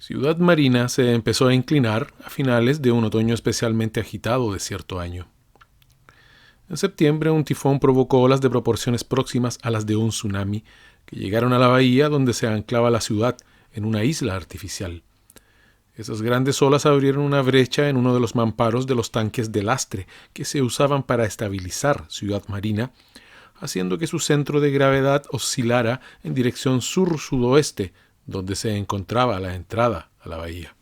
Ciudad Marina se empezó a inclinar a finales de un otoño especialmente agitado de cierto año. En septiembre, un tifón provocó olas de proporciones próximas a las de un tsunami que llegaron a la bahía donde se anclaba la ciudad, en una isla artificial. Esas grandes olas abrieron una brecha en uno de los mamparos de los tanques de lastre que se usaban para estabilizar Ciudad Marina, haciendo que su centro de gravedad oscilara en dirección sur-sudoeste, donde se encontraba la entrada a la bahía.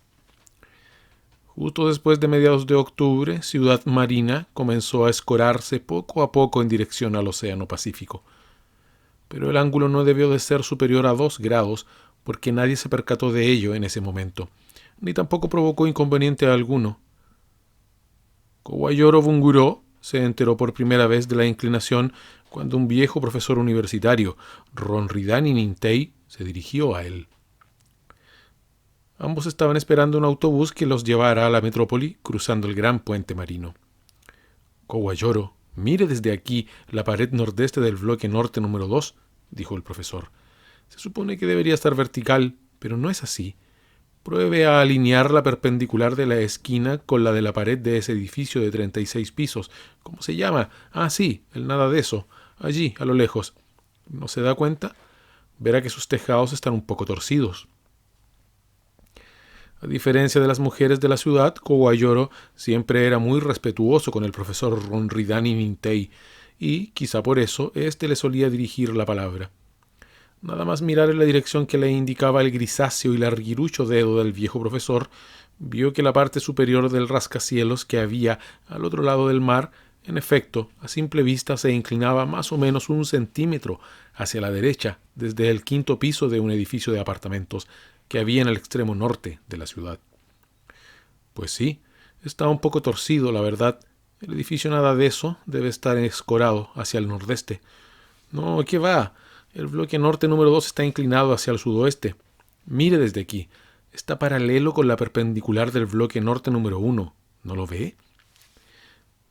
Justo después de mediados de octubre, Ciudad Marina comenzó a escorarse poco a poco en dirección al Océano Pacífico. Pero el ángulo no debió de ser superior a 2 grados porque nadie se percató de ello en ese momento, ni tampoco provocó inconveniente alguno. Kowayoro Bunguró se enteró por primera vez de la inclinación cuando un viejo profesor universitario, Ronridani Nintei, se dirigió a él. Ambos estaban esperando un autobús que los llevara a la metrópoli cruzando el gran puente marino. Kowayoro, mire desde aquí la pared nordeste del bloque norte número 2, dijo el profesor. Se supone que debería estar vertical, pero no es así. Pruebe a alinear la perpendicular de la esquina con la de la pared de ese edificio de 36 pisos. ¿Cómo se llama? Ah, sí, el nada de eso. Allí, a lo lejos. ¿No se da cuenta? Verá que sus tejados están un poco torcidos. A diferencia de las mujeres de la ciudad, Kowayoro siempre era muy respetuoso con el profesor Ronridani Nintei y, quizá por eso, éste le solía dirigir la palabra. Nada más mirar en la dirección que le indicaba el grisáceo y larguirucho dedo del viejo profesor, vio que la parte superior del rascacielos que había al otro lado del mar, en efecto, a simple vista se inclinaba más o menos 1 centímetro hacia la derecha desde el 5.º piso de un edificio de apartamentos que había en el extremo norte de la ciudad. Pues sí, está un poco torcido, la verdad. El edificio nada de eso debe estar escorado hacia el nordeste. No, ¿qué va? El bloque norte número 2 está inclinado hacia el sudoeste. Mire desde aquí. Está paralelo con la perpendicular del bloque norte número 1. ¿No lo ve?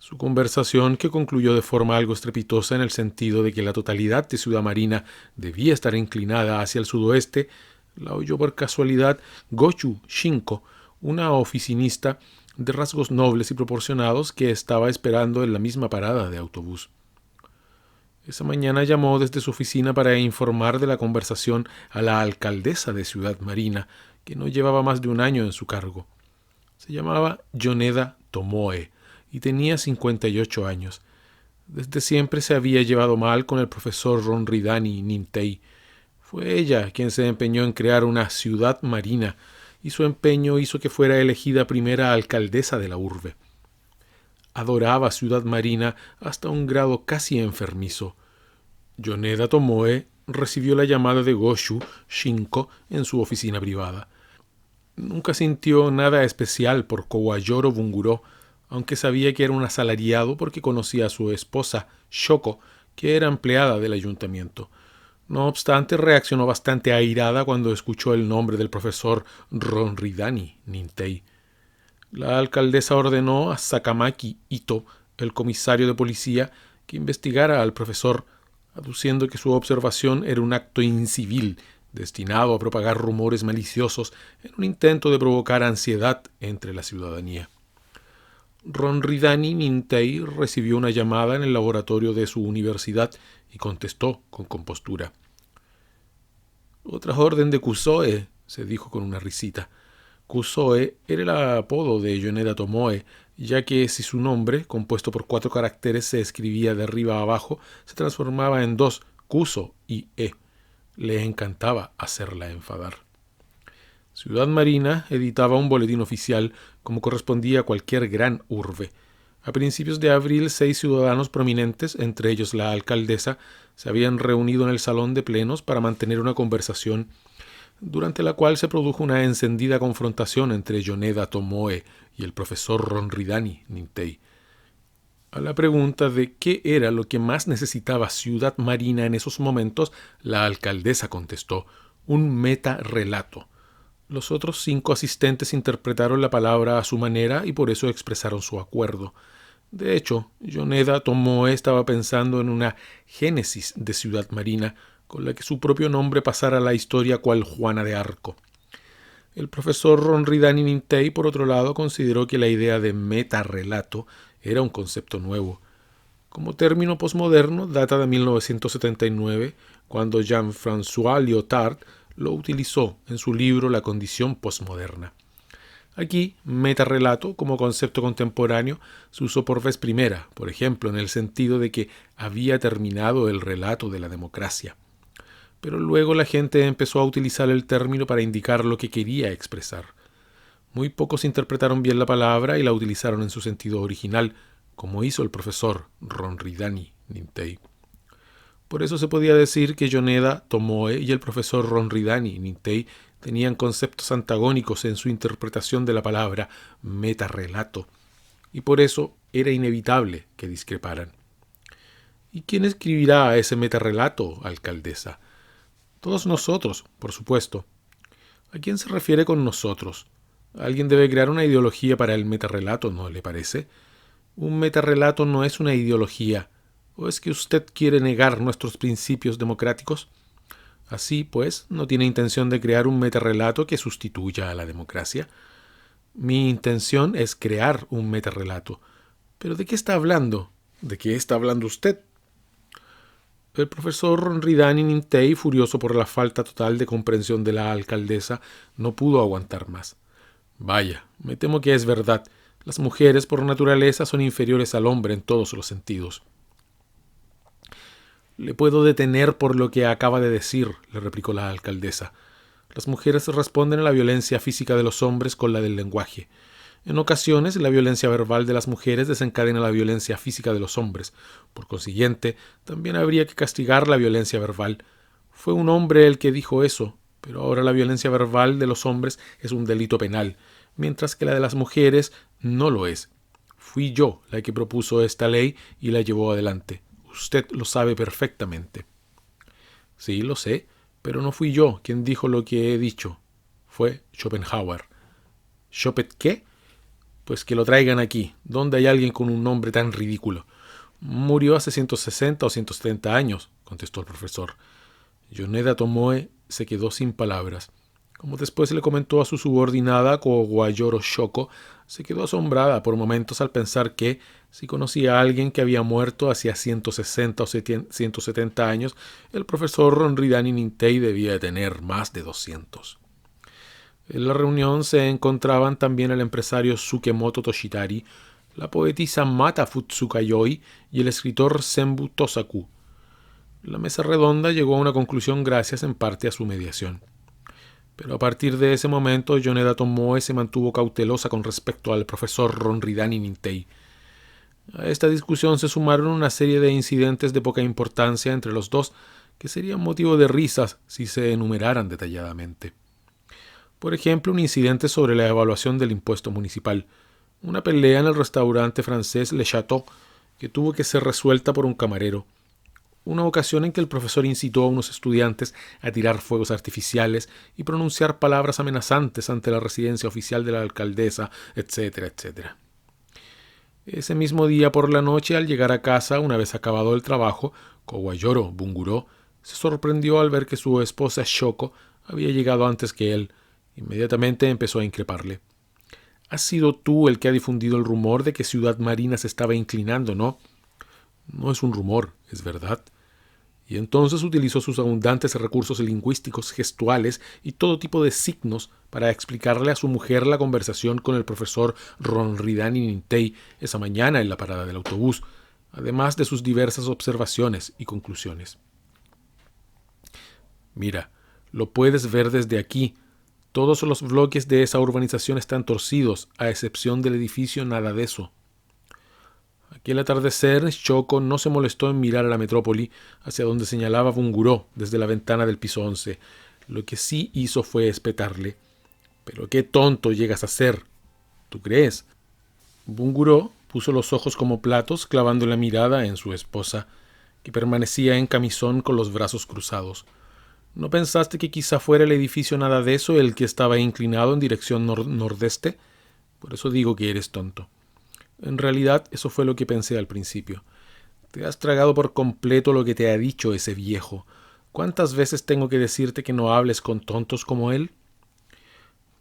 Su conversación, que concluyó de forma algo estrepitosa en el sentido de que la totalidad de Ciudad Marina debía estar inclinada hacia el sudoeste, la oyó por casualidad Gochu Shinko, una oficinista de rasgos nobles y proporcionados que estaba esperando en la misma parada de autobús. Esa mañana llamó desde su oficina para informar de la conversación a la alcaldesa de Ciudad Marina, que no llevaba más de 1 año en su cargo. Se llamaba Yoneda Tomoe y tenía 58 años. Desde siempre se había llevado mal con el profesor Ronridani Nintei. Fue ella quien se empeñó en crear una ciudad marina, y su empeño hizo que fuera elegida primera alcaldesa de la urbe. Adoraba Ciudad Marina hasta un grado casi enfermizo. Yoneda Tomoe recibió la llamada de Goshu Shinko en su oficina privada. Nunca sintió nada especial por Kowayoro Bunguró, aunque sabía que era un asalariado porque conocía a su esposa, Shoko, que era empleada del ayuntamiento. No obstante, reaccionó bastante airada cuando escuchó el nombre del profesor Ronridani Nintei. La alcaldesa ordenó a Sakamaki Ito, el comisario de policía, que investigara al profesor, aduciendo que su observación era un acto incivil destinado a propagar rumores maliciosos en un intento de provocar ansiedad entre la ciudadanía. Ronridani Nintei recibió una llamada en el laboratorio de su universidad y contestó con compostura. «Otra orden de Kusoe», se dijo con una risita. Kusoe era el apodo de Yoneda Tomoe, ya que si su nombre, compuesto por 4 caracteres, se escribía de arriba a abajo, se transformaba en 2, Kuso y E. Le encantaba hacerla enfadar. Ciudad Marina editaba un boletín oficial como correspondía a cualquier gran urbe. A principios de abril, 6 ciudadanos prominentes, entre ellos la alcaldesa, se habían reunido en el salón de plenos para mantener una conversación durante la cual se produjo una encendida confrontación entre Yoneda Tomoe y el profesor Ronridani Nintei. A la pregunta de qué era lo que más necesitaba Ciudad Marina en esos momentos, la alcaldesa contestó: un metarrelato. Los otros 5 asistentes interpretaron la palabra a su manera y por eso expresaron su acuerdo. De hecho, Yoneda Tomoe estaba pensando en una génesis de Ciudad Marina, con la que su propio nombre pasara a la historia cual Juana de Arco. El profesor Ronridani Nintei, por otro lado, consideró que la idea de metarrelato era un concepto nuevo. Como término posmoderno, data de 1979, cuando Jean-François Lyotard lo utilizó en su libro La condición posmoderna. Aquí, metarrelato, como concepto contemporáneo, se usó por vez primera, por ejemplo, en el sentido de que había terminado el relato de la democracia. Pero luego la gente empezó a utilizar el término para indicar lo que quería expresar. Muy pocos interpretaron bien la palabra y la utilizaron en su sentido original, como hizo el profesor Ronridani Nintei. Por eso se podía decir que Yoneda Tomoe y el profesor Ronridani Nintei tenían conceptos antagónicos en su interpretación de la palabra metarrelato, y por eso era inevitable que discreparan. ¿Y quién escribirá ese metarrelato, alcaldesa? Todos nosotros, por supuesto. ¿A quién se refiere con nosotros? Alguien debe crear una ideología para el metarrelato, ¿no le parece? Un metarrelato no es una ideología. ¿O es que usted quiere negar nuestros principios democráticos? Así, pues, no tiene intención de crear un metarrelato que sustituya a la democracia. Mi intención es crear un metarrelato. ¿Pero de qué está hablando? ¿De qué está hablando usted? El profesor Ronridani Nintei, furioso por la falta total de comprensión de la alcaldesa, no pudo aguantar más. Vaya, me temo que es verdad. Las mujeres, por naturaleza, son inferiores al hombre en todos los sentidos. Le puedo detener por lo que acaba de decir, le replicó la alcaldesa. Las mujeres responden a la violencia física de los hombres con la del lenguaje. En ocasiones, la violencia verbal de las mujeres desencadena la violencia física de los hombres. Por consiguiente, también habría que castigar la violencia verbal. Fue un hombre el que dijo eso, pero ahora la violencia verbal de los hombres es un delito penal, mientras que la de las mujeres no lo es. Fui yo la que propuso esta ley y la llevó adelante. Usted lo sabe perfectamente. Sí, lo sé, pero no fui yo quien dijo lo que he dicho. Fue Schopenhauer. ¿Schopet qué? Pues que lo traigan aquí. ¿Dónde hay alguien con un nombre tan ridículo? Murió hace 160 o 170 años, contestó el profesor. Yoneda Tomoe se quedó sin palabras. Como después le comentó a su subordinada Kogayoro Shoko, se quedó asombrada por momentos al pensar que, si conocía a alguien que había muerto hacía 160 o 170 años, el profesor Ronridani Nintei debía tener más de 200. En la reunión se encontraban también el empresario Tsukemoto Toshitari, la poetisa Mata Futsukayoi y el escritor Senbu Tosaku. La mesa redonda llegó a una conclusión gracias en parte a su mediación. Pero a partir de ese momento, Yoneda Tomoe se mantuvo cautelosa con respecto al profesor Ronridani Nintei. A esta discusión se sumaron una serie de incidentes de poca importancia entre los dos que serían motivo de risas si se enumeraran detalladamente. Por ejemplo, un incidente sobre la evaluación del impuesto municipal, una pelea en el restaurante francés Le Chateau que tuvo que ser resuelta por un camarero, una ocasión en que el profesor incitó a unos estudiantes a tirar fuegos artificiales y pronunciar palabras amenazantes ante la residencia oficial de la alcaldesa, etcétera, etcétera. Ese mismo día por la noche, al llegar a casa, una vez acabado el trabajo, Kogayoro Bunguro se sorprendió al ver que su esposa Shoko había llegado antes que él. Inmediatamente empezó a increparle. «Has sido tú el que ha difundido el rumor de que Ciudad Marina se estaba inclinando, ¿no?» «No es un rumor, es verdad». Y entonces utilizó sus abundantes recursos lingüísticos, gestuales y todo tipo de signos para explicarle a su mujer la conversación con el profesor Ronridani Nintei esa mañana en la parada del autobús, además de sus diversas observaciones y conclusiones. «Mira, lo puedes ver desde aquí. Todos los bloques de esa urbanización están torcidos, a excepción del edificio nada de eso». Aquel atardecer, Shoko no se molestó en mirar a la metrópoli hacia donde señalaba Bunguró desde la ventana del piso 11. Lo que sí hizo fue espetarle. «¿Pero qué tonto llegas a ser? ¿Tú crees?» Bunguró puso los ojos como platos, clavando la mirada en su esposa, que permanecía en camisón con los brazos cruzados. «¿No pensaste que quizá fuera el edificio nada de eso el que estaba inclinado en dirección nordeste? Por eso digo que eres tonto». En realidad, eso fue lo que pensé al principio. Te has tragado por completo lo que te ha dicho ese viejo. ¿Cuántas veces tengo que decirte que no hables con tontos como él?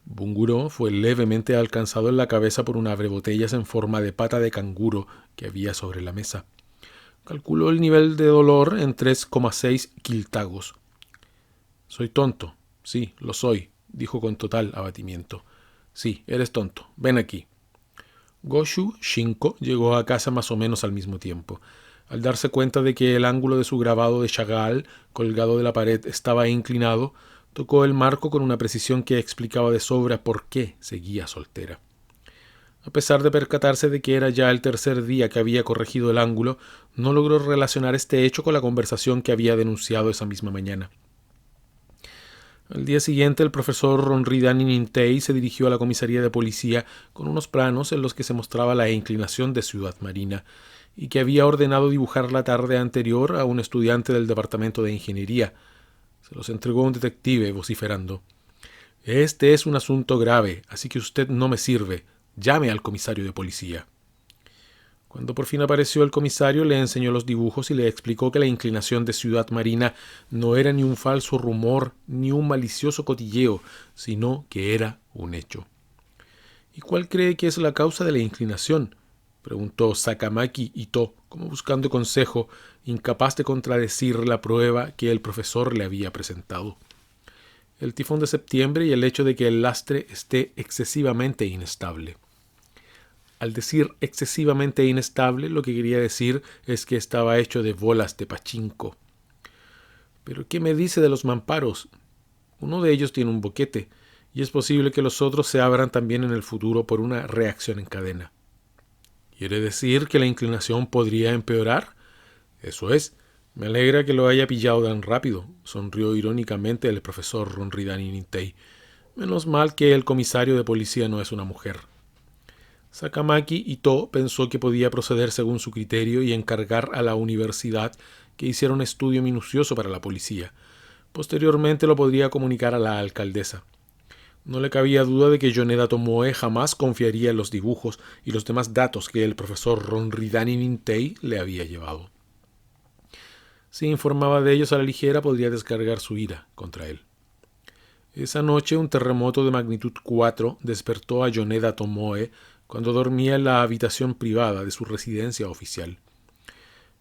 Bunguró fue levemente alcanzado en la cabeza por un abrebotellas en forma de pata de canguro que había sobre la mesa. Calculó el nivel de dolor en 3,6 quiltagos. «Soy tonto. Sí, lo soy», dijo con total abatimiento. «Sí, eres tonto. Ven aquí». Goshu Shinko llegó a casa más o menos al mismo tiempo. Al darse cuenta de que el ángulo de su grabado de Chagall, colgado de la pared, estaba inclinado, tocó el marco con una precisión que explicaba de sobra por qué seguía soltera. A pesar de percatarse de que era ya el tercer día que había corregido el ángulo, no logró relacionar este hecho con la conversación que había denunciado esa misma mañana. Al día siguiente, el profesor Ronridani Nintei se dirigió a la comisaría de policía con unos planos en los que se mostraba la inclinación de Ciudad Marina y que había ordenado dibujar la tarde anterior a un estudiante del departamento de ingeniería. Se los entregó a un detective vociferando: «Este es un asunto grave, así que usted no me sirve. Llame al comisario de policía». Cuando por fin apareció el comisario, le enseñó los dibujos y le explicó que la inclinación de Ciudad Marina no era ni un falso rumor ni un malicioso cotilleo, sino que era un hecho. «¿Y cuál cree que es la causa de la inclinación?», preguntó Sakamaki Ito, como buscando consejo, incapaz de contradecir la prueba que el profesor le había presentado. «El tifón de septiembre y el hecho de que el lastre esté excesivamente inestable». Al decir excesivamente inestable, lo que quería decir es que estaba hecho de bolas de pachinko. «¿Pero qué me dice de los mamparos? Uno de ellos tiene un boquete, y es posible que los otros se abran también en el futuro por una reacción en cadena». «¿Quiere decir que la inclinación podría empeorar?». «Eso es. Me alegra que lo haya pillado tan rápido», sonrió irónicamente el profesor Ronridani Nintei. «Menos mal que el comisario de policía no es una mujer». Sakamaki Ito pensó que podía proceder según su criterio y encargar a la universidad que hiciera un estudio minucioso para la policía. Posteriormente lo podría comunicar a la alcaldesa. No le cabía duda de que Yoneda Tomoe jamás confiaría en los dibujos y los demás datos que el profesor Ronridani Nintei le había llevado. Si informaba de ellos a la ligera, podría descargar su ira contra él. Esa noche, un terremoto de magnitud 4 despertó a Yoneda Tomoe cuando dormía en la habitación privada de su residencia oficial.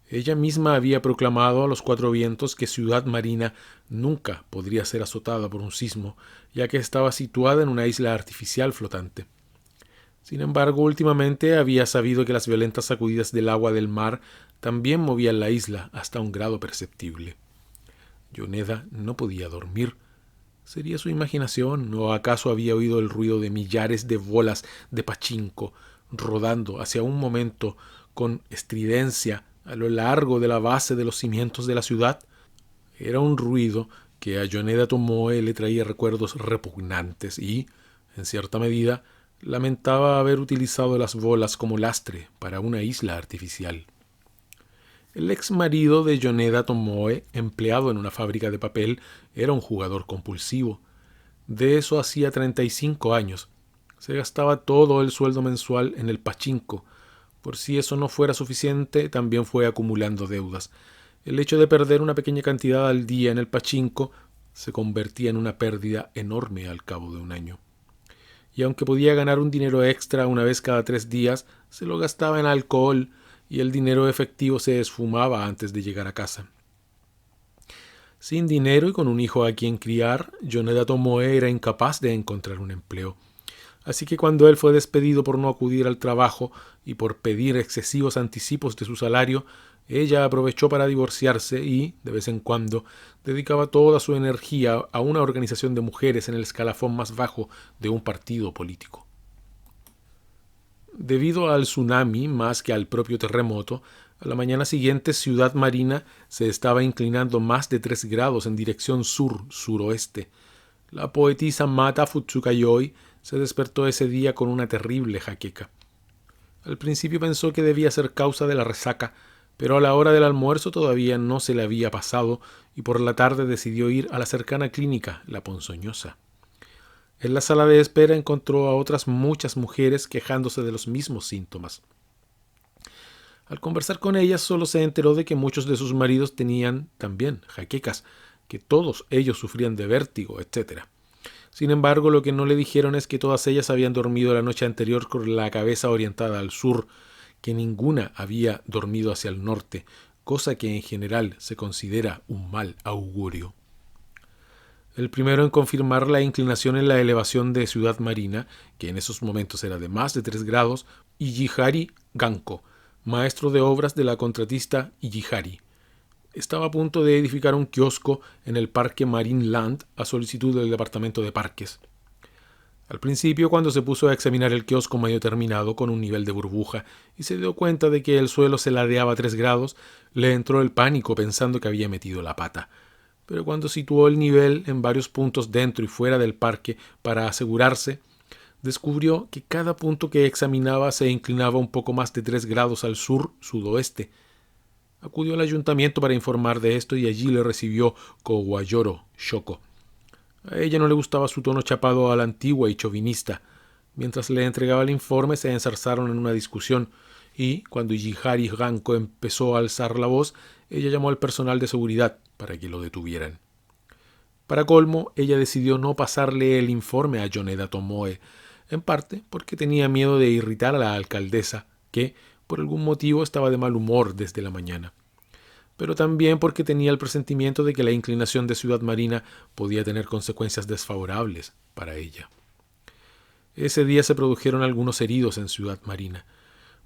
Ella misma había proclamado a los cuatro vientos que Ciudad Marina nunca podría ser azotada por un sismo, ya que estaba situada en una isla artificial flotante. Sin embargo, últimamente había sabido que las violentas sacudidas del agua del mar también movían la isla hasta un grado perceptible. Yoneda no podía dormir. ¿Sería su imaginación o acaso había oído el ruido de millares de bolas de pachinko rodando hacia un momento con estridencia a lo largo de la base de los cimientos de la ciudad? Era un ruido que a Yoneda Tomoe le traía recuerdos repugnantes y, en cierta medida, lamentaba haber utilizado las bolas como lastre para una isla artificial. El ex marido de Yoneda Tomoe, empleado en una fábrica de papel, era un jugador compulsivo. De eso hacía 35 años. Se gastaba todo el sueldo mensual en el pachinko. Por si eso no fuera suficiente, también fue acumulando deudas. El hecho de perder una pequeña cantidad al día en el pachinko se convertía en una pérdida enorme al cabo de un año. Y aunque podía ganar un dinero extra una vez cada 3 días, se lo gastaba en alcohol y el dinero efectivo se esfumaba antes de llegar a casa. Sin dinero y con un hijo a quien criar, Yoneda Tomoe era incapaz de encontrar un empleo. Así que cuando él fue despedido por no acudir al trabajo y por pedir excesivos anticipos de su salario, ella aprovechó para divorciarse y, de vez en cuando, dedicaba toda su energía a una organización de mujeres en el escalafón más bajo de un partido político. Debido al tsunami más que al propio terremoto, a la mañana siguiente Ciudad Marina se estaba inclinando más de 3 grados en dirección sur-suroeste. La poetisa Mata Futsukayoi se despertó ese día con una terrible jaqueca. Al principio pensó que debía ser causa de la resaca, pero a la hora del almuerzo todavía no se le había pasado y por la tarde decidió ir a la cercana clínica, la Ponzoñosa. En la sala de espera encontró a otras muchas mujeres quejándose de los mismos síntomas. Al conversar con ellas solo se enteró de que muchos de sus maridos tenían también jaquecas, que todos ellos sufrían de vértigo, etc. Sin embargo, lo que no le dijeron es que todas ellas habían dormido la noche anterior con la cabeza orientada al sur, que ninguna había dormido hacia el norte, cosa que en general se considera un mal augurio. El primero en confirmar la inclinación en la elevación de Ciudad Marina, que en esos momentos era de más de 3 grados, Ijihari Ganko, maestro de obras de la contratista Ijihari. Estaba a punto de edificar un kiosco en el Parque Marine Land a solicitud del Departamento de Parques. Al principio, cuando se puso a examinar el kiosco medio terminado con un nivel de burbuja y se dio cuenta de que el suelo se ladeaba 3 grados, le entró el pánico pensando que había metido la pata. Pero cuando situó el nivel en varios puntos dentro y fuera del parque para asegurarse, descubrió que cada punto que examinaba se inclinaba un poco más de 3 grados al sur-sudoeste. Acudió al ayuntamiento para informar de esto y allí le recibió Kowayoro Shoko. A ella no le gustaba su tono chapado a la antigua y chauvinista. Mientras le entregaba el informe se enzarzaron en una discusión y, cuando Ijihari Ganko empezó a alzar la voz, ella llamó al personal de seguridad para que lo detuvieran. Para colmo, ella decidió no pasarle el informe a Yoneda Tomoe, en parte porque tenía miedo de irritar a la alcaldesa, que, por algún motivo, estaba de mal humor desde la mañana, pero también porque tenía el presentimiento de que la inclinación de Ciudad Marina podía tener consecuencias desfavorables para ella. Ese día se produjeron algunos heridos en Ciudad Marina.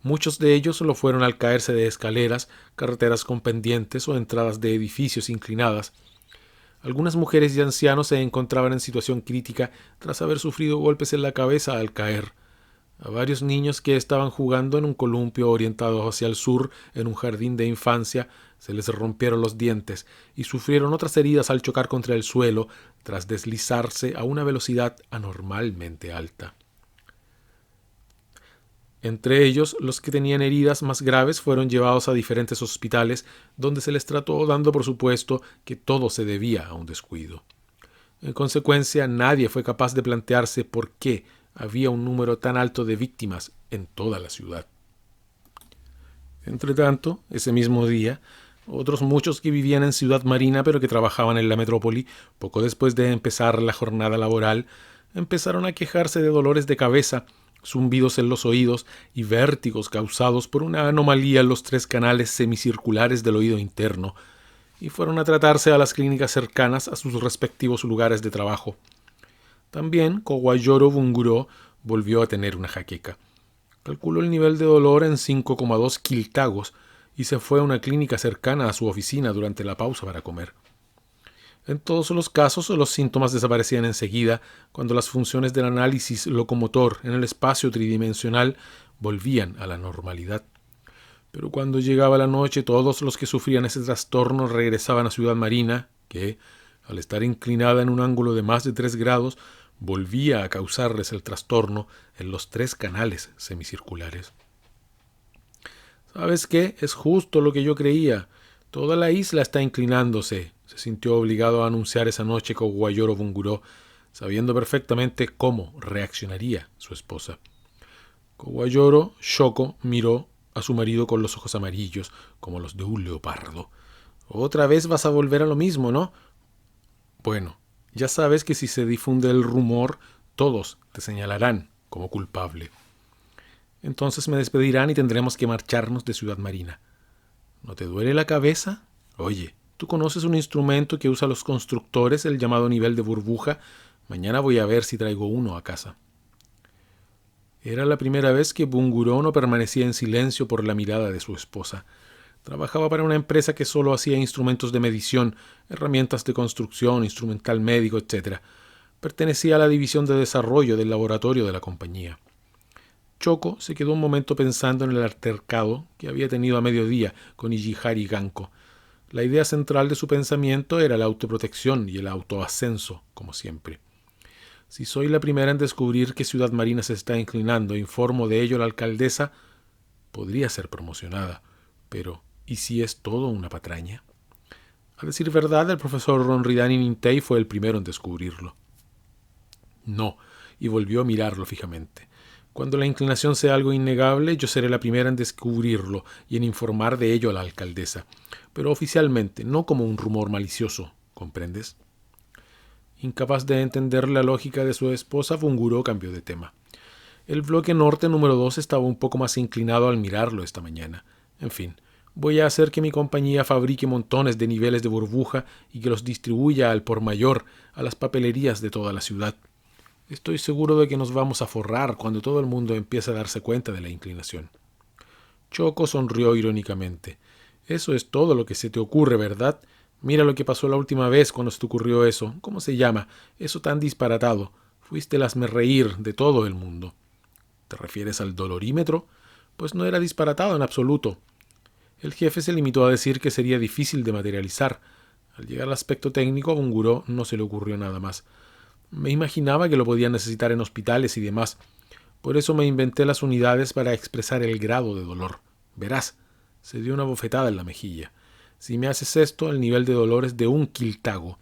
Muchos de ellos lo fueron al caerse de escaleras, carreteras con pendientes o entradas de edificios inclinadas. Algunas mujeres y ancianos se encontraban en situación crítica tras haber sufrido golpes en la cabeza al caer. A varios niños que estaban jugando en un columpio orientado hacia el sur en un jardín de infancia se les rompieron los dientes y sufrieron otras heridas al chocar contra el suelo tras deslizarse a una velocidad anormalmente alta. Entre ellos, los que tenían heridas más graves fueron llevados a diferentes hospitales donde se les trató dando por supuesto que todo se debía a un descuido. En consecuencia, nadie fue capaz de plantearse por qué había un número tan alto de víctimas en toda la ciudad. Entretanto, ese mismo día, otros muchos que vivían en Ciudad Marina pero que trabajaban en la metrópoli, poco después de empezar la jornada laboral, empezaron a quejarse de dolores de cabeza, zumbidos en los oídos y vértigos causados por una anomalía en los 3 canales semicirculares del oído interno, y fueron a tratarse a las clínicas cercanas a sus respectivos lugares de trabajo. También Kowayoro Bunguro volvió a tener una jaqueca. Calculó el nivel de dolor en 5,2 kiltagos y se fue a una clínica cercana a su oficina durante la pausa para comer. En todos los casos, los síntomas desaparecían enseguida cuando las funciones del análisis locomotor en el espacio tridimensional volvían a la normalidad. Pero cuando llegaba la noche, todos los que sufrían ese trastorno regresaban a Ciudad Marina, que, al estar inclinada en un ángulo de más de 3 grados, volvía a causarles el trastorno en los 3 canales semicirculares. ¿Sabes qué? Es justo lo que yo creía. Toda la isla está inclinándose, se sintió obligado a anunciar esa noche Kowayoro Bunguro, sabiendo perfectamente cómo reaccionaría su esposa. Kowayoro Shoko miró a su marido con los ojos amarillos, como los de un leopardo. Otra vez vas a volver a lo mismo, ¿no? Bueno, ya sabes que si se difunde el rumor, todos te señalarán como culpable. Entonces me despedirán y tendremos que marcharnos de Ciudad Marina. ¿No te duele la cabeza? Oye, ¿tú conoces un instrumento que usa los constructores, el llamado nivel de burbuja? Mañana voy a ver si traigo uno a casa. Era la primera vez que Bunguro no permanecía en silencio por la mirada de su esposa. Trabajaba para una empresa que solo hacía instrumentos de medición, herramientas de construcción, instrumental médico, etc. Pertenecía a la división de desarrollo del laboratorio de la compañía. Choco se quedó un momento pensando en el altercado que había tenido a mediodía con Ijihari Ganko. La idea central de su pensamiento era la autoprotección y el autoascenso, como siempre. Si soy la primera en descubrir que Ciudad Marina se está inclinando e informo de ello a la alcaldesa, podría ser promocionada. Pero, ¿y si es todo una patraña? A decir verdad, el profesor Ronridani Nintei fue el primero en descubrirlo. No, y volvió a mirarlo fijamente. Cuando la inclinación sea algo innegable, yo seré la primera en descubrirlo y en informar de ello a la alcaldesa. Pero oficialmente, no como un rumor malicioso, ¿comprendes? Incapaz de entender la lógica de su esposa, Funguro cambió de tema. El bloque norte número 2 estaba un poco más inclinado al mirarlo esta mañana. En fin, voy a hacer que mi compañía fabrique montones de niveles de burbuja y que los distribuya al por mayor a las papelerías de toda la ciudad. Estoy seguro de que nos vamos a forrar cuando todo el mundo empiece a darse cuenta de la inclinación. Choco sonrió irónicamente. Eso es todo lo que se te ocurre, ¿verdad? Mira lo que pasó la última vez cuando se te ocurrió eso. ¿Cómo se llama? Eso tan disparatado. Fuiste el hazmerreír de todo el mundo. ¿Te refieres al dolorímetro? Pues no era disparatado en absoluto. El jefe se limitó a decir que sería difícil de materializar. Al llegar al aspecto técnico, a Bunguró no se le ocurrió nada más. Me imaginaba que lo podían necesitar en hospitales y demás. Por eso me inventé las unidades para expresar el grado de dolor. Verás, se dio una bofetada en la mejilla. Si me haces esto, el nivel de dolor es de 1 quiltago.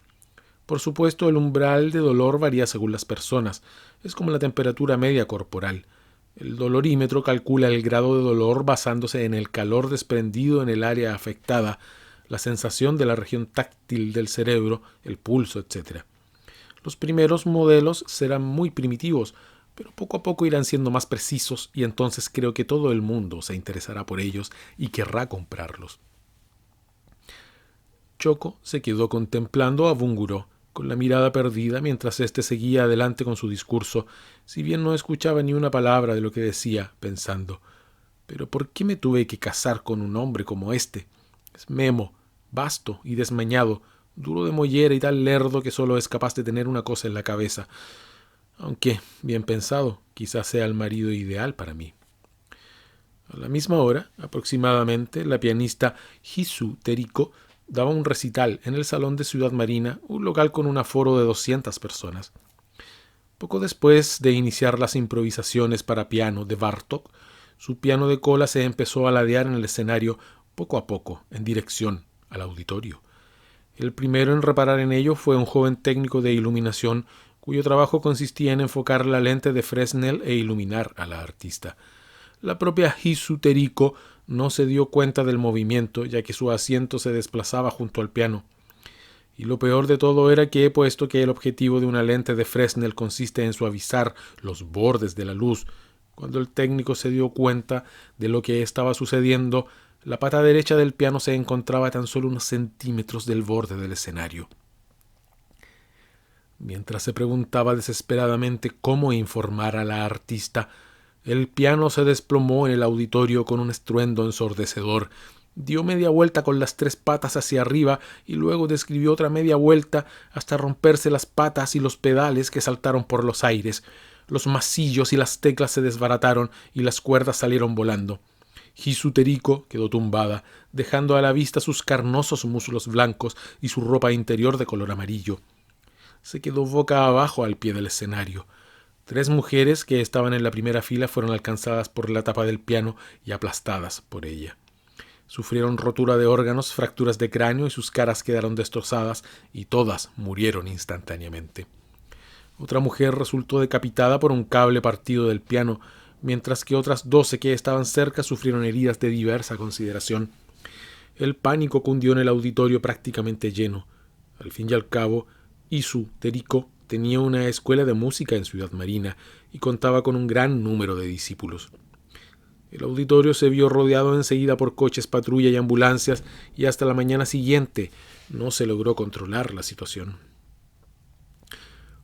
Por supuesto, el umbral de dolor varía según las personas. Es como la temperatura media corporal. El dolorímetro calcula el grado de dolor basándose en el calor desprendido en el área afectada, la sensación de la región táctil del cerebro, el pulso, etc. Los primeros modelos serán muy primitivos, pero poco a poco irán siendo más precisos y entonces creo que todo el mundo se interesará por ellos y querrá comprarlos. Choco se quedó contemplando a Bunguró con la mirada perdida mientras éste seguía adelante con su discurso, si bien no escuchaba ni una palabra de lo que decía, pensando: ¿pero por qué me tuve que casar con un hombre como este? Es memo, vasto y desmañado, duro de mollera y tan lerdo que solo es capaz de tener una cosa en la cabeza. Aunque, bien pensado, quizás sea el marido ideal para mí. A la misma hora, aproximadamente, la pianista Hisu Teriko daba un recital en el Salón de Ciudad Marina, un local con un aforo de 200 personas. Poco después de iniciar las improvisaciones para piano de Bartók, su piano de cola se empezó a ladear en el escenario poco a poco, en dirección al auditorio. El primero en reparar en ello fue un joven técnico de iluminación cuyo trabajo consistía en enfocar la lente de Fresnel e iluminar a la artista. La propia Hisu Teriko no se dio cuenta del movimiento, ya que su asiento se desplazaba junto al piano. Y lo peor de todo era que, puesto que el objetivo de una lente de Fresnel consiste en suavizar los bordes de la luz, cuando el técnico se dio cuenta de lo que estaba sucediendo, la pata derecha del piano se encontraba a tan solo unos centímetros del borde del escenario. Mientras se preguntaba desesperadamente cómo informar a la artista, el piano se desplomó en el auditorio con un estruendo ensordecedor. Dio media vuelta con las 3 patas hacia arriba y luego describió otra media vuelta hasta romperse las patas y los pedales que saltaron por los aires. Los masillos y las teclas se desbarataron y las cuerdas salieron volando. Hisu Teriko quedó tumbada, dejando a la vista sus carnosos muslos blancos y su ropa interior de color amarillo. Se quedó boca abajo al pie del escenario. 3 mujeres que estaban en la primera fila fueron alcanzadas por la tapa del piano y aplastadas por ella. Sufrieron rotura de órganos, fracturas de cráneo y sus caras quedaron destrozadas y todas murieron instantáneamente. Otra mujer resultó decapitada por un cable partido del piano, mientras que otras 12 que estaban cerca sufrieron heridas de diversa consideración. El pánico cundió en el auditorio prácticamente lleno. Al fin y al cabo, Hisu Teriko tenía una escuela de música en Ciudad Marina y contaba con un gran número de discípulos. El auditorio se vio rodeado enseguida por coches patrulla y ambulancias y hasta la mañana siguiente no se logró controlar la situación.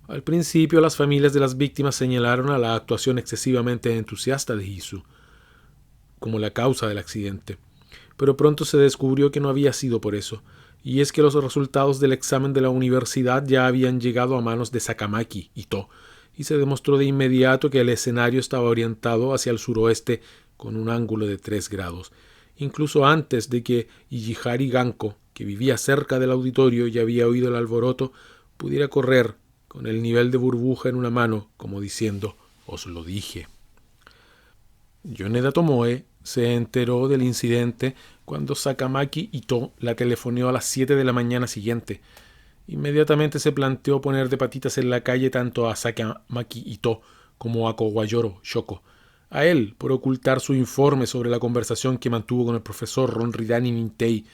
Al principio, las familias de las víctimas señalaron a la actuación excesivamente entusiasta de Hisu como la causa del accidente, pero pronto se descubrió que no había sido por eso, y es que los resultados del examen de la universidad ya habían llegado a manos de Sakamaki Ito, y se demostró de inmediato que el escenario estaba orientado hacia el suroeste con un ángulo de 3 grados, incluso antes de que Ijihari Ganko, que vivía cerca del auditorio y había oído el alboroto, pudiera correr con el nivel de burbuja en una mano, como diciendo: «Os lo dije». Yoneda Tomoe se enteró del incidente cuando Sakamaki Ito la telefoneó a las 7 de la mañana siguiente. Inmediatamente se planteó poner de patitas en la calle tanto a Sakamaki Ito como a Kowayoro Shoko. A él por ocultar su informe sobre la conversación que mantuvo con el profesor Ronridani Nintei,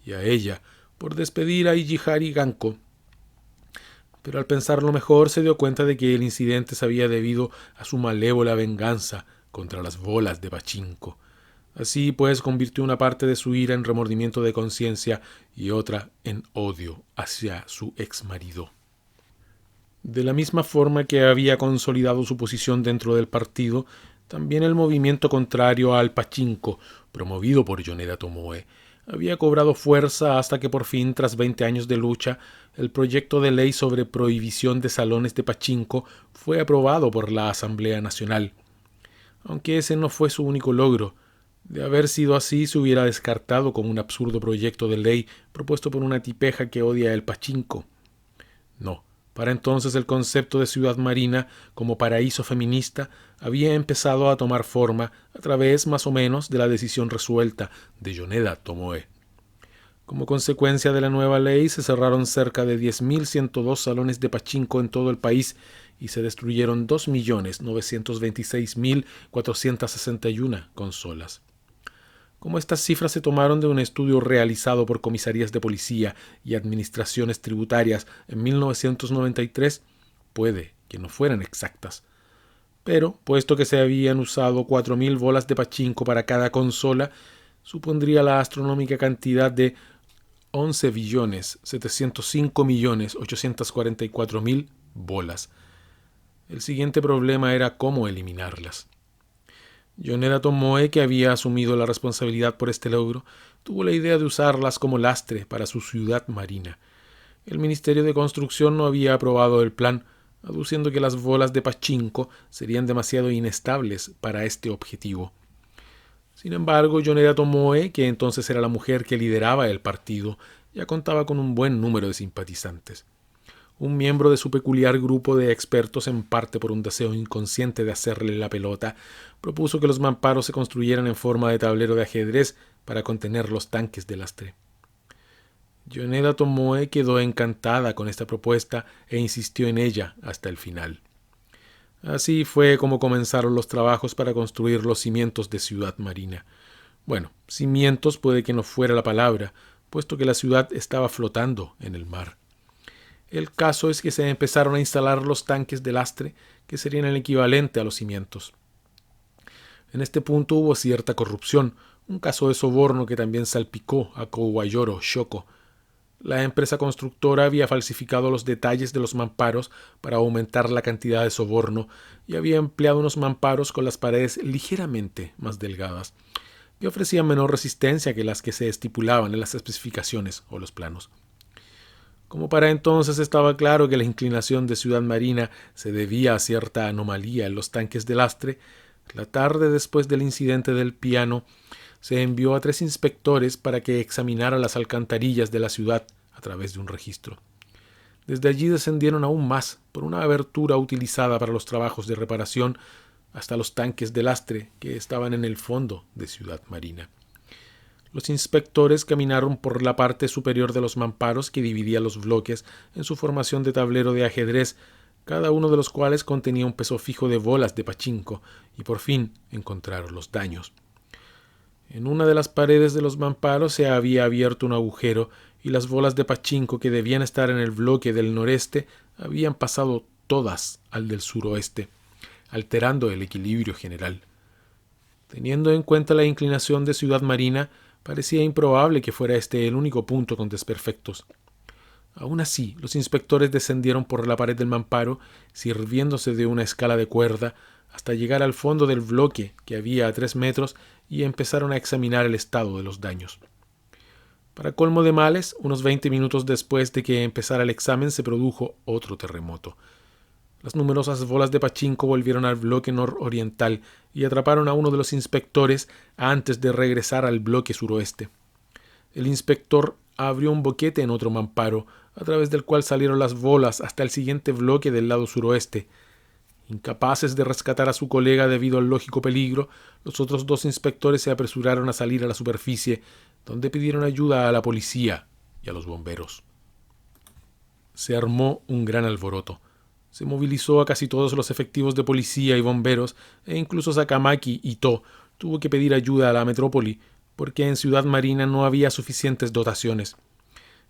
y a ella por despedir a Ijihari Ganko. pero al pensarlo mejor se dio cuenta de que el incidente se había debido a su malévola venganza contra las bolas de pachinko. Así pues convirtió una parte de su ira en remordimiento de conciencia y otra en odio hacia su exmarido. De la misma forma que había consolidado su posición dentro del partido, también el movimiento contrario al pachinko, promovido por Yoneda Tomoe, había cobrado fuerza hasta que por fin, tras 20 años de lucha, el proyecto de ley sobre prohibición de salones de pachinko fue aprobado por la Asamblea Nacional. Aunque ese no fue su único logro. De haber sido así, se hubiera descartado como un absurdo proyecto de ley propuesto por una tipeja que odia el pachinko. No. Para entonces el concepto de ciudad marina como paraíso feminista había empezado a tomar forma a través más o menos de la decisión resuelta de Yoneda Tomoe. Como consecuencia de la nueva ley se cerraron cerca de 10.102 salones de pachinko en todo el país y se destruyeron 2.926.461 consolas. Como estas cifras se tomaron de un estudio realizado por comisarías de policía y administraciones tributarias en 1993, puede que no fueran exactas. Pero, puesto que se habían usado 4.000 bolas de pachinko para cada consola, supondría la astronómica cantidad de 11.705.844.000 bolas. El siguiente problema era cómo eliminarlas. Yoneda Tomoe, que había asumido la responsabilidad por este logro, tuvo la idea de usarlas como lastre para su ciudad marina. El Ministerio de Construcción no había aprobado el plan, aduciendo que las bolas de pachinko serían demasiado inestables para este objetivo. Sin embargo, Yoneda Tomoe, que entonces era la mujer que lideraba el partido, ya contaba con un buen número de simpatizantes. Un miembro de su peculiar grupo de expertos, en parte por un deseo inconsciente de hacerle la pelota, propuso que los mamparos se construyeran en forma de tablero de ajedrez para contener los tanques de lastre. Yoneda Tomoe quedó encantada con esta propuesta e insistió en ella hasta el final. Así fue como comenzaron los trabajos para construir los cimientos de Ciudad Marina. Bueno, cimientos puede que no fuera la palabra, puesto que la ciudad estaba flotando en el mar. El caso es que se empezaron a instalar los tanques de lastre, que serían el equivalente a los cimientos. En este punto hubo cierta corrupción, un caso de soborno que también salpicó a Kowayoro Shoko. La empresa constructora había falsificado los detalles de los mamparos para aumentar la cantidad de soborno y había empleado unos mamparos con las paredes ligeramente más delgadas, que ofrecían menor resistencia que las que se estipulaban en las especificaciones o los planos. Como para entonces estaba claro que la inclinación de Ciudad Marina se debía a cierta anomalía en los tanques de lastre, la tarde después del incidente del piano se envió a 3 inspectores para que examinaran las alcantarillas de la ciudad a través de un registro. Desde allí descendieron aún más por una abertura utilizada para los trabajos de reparación hasta los tanques de lastre que estaban en el fondo de Ciudad Marina. Los inspectores caminaron por la parte superior de los mamparos que dividían los bloques en su formación de tablero de ajedrez, cada uno de los cuales contenía un peso fijo de bolas de pachinko, y por fin encontraron los daños. En una de las paredes de los mamparos se había abierto un agujero y las bolas de pachinko que debían estar en el bloque del noreste habían pasado todas al del suroeste, alterando el equilibrio general. Teniendo en cuenta la inclinación de Ciudad Marina, parecía improbable que fuera este el único punto con desperfectos. Aún así, los inspectores descendieron por la pared del mamparo, sirviéndose de una escala de cuerda, hasta llegar al fondo del bloque, que había a 3 metros, y empezaron a examinar el estado de los daños. Para colmo de males, unos 20 minutos después de que empezara el examen se produjo otro terremoto. Las numerosas bolas de pachinko volvieron al bloque nororiental y atraparon a uno de los inspectores antes de regresar al bloque suroeste. El inspector abrió un boquete en otro mamparo, a través del cual salieron las bolas hasta el siguiente bloque del lado suroeste. Incapaces de rescatar a su colega debido al lógico peligro, los otros 2 inspectores se apresuraron a salir a la superficie, donde pidieron ayuda a la policía y a los bomberos. Se armó un gran alboroto. Se movilizó a casi todos los efectivos de policía y bomberos, e incluso Sakamaki Ito tuvo que pedir ayuda a la metrópoli, porque en Ciudad Marina no había suficientes dotaciones.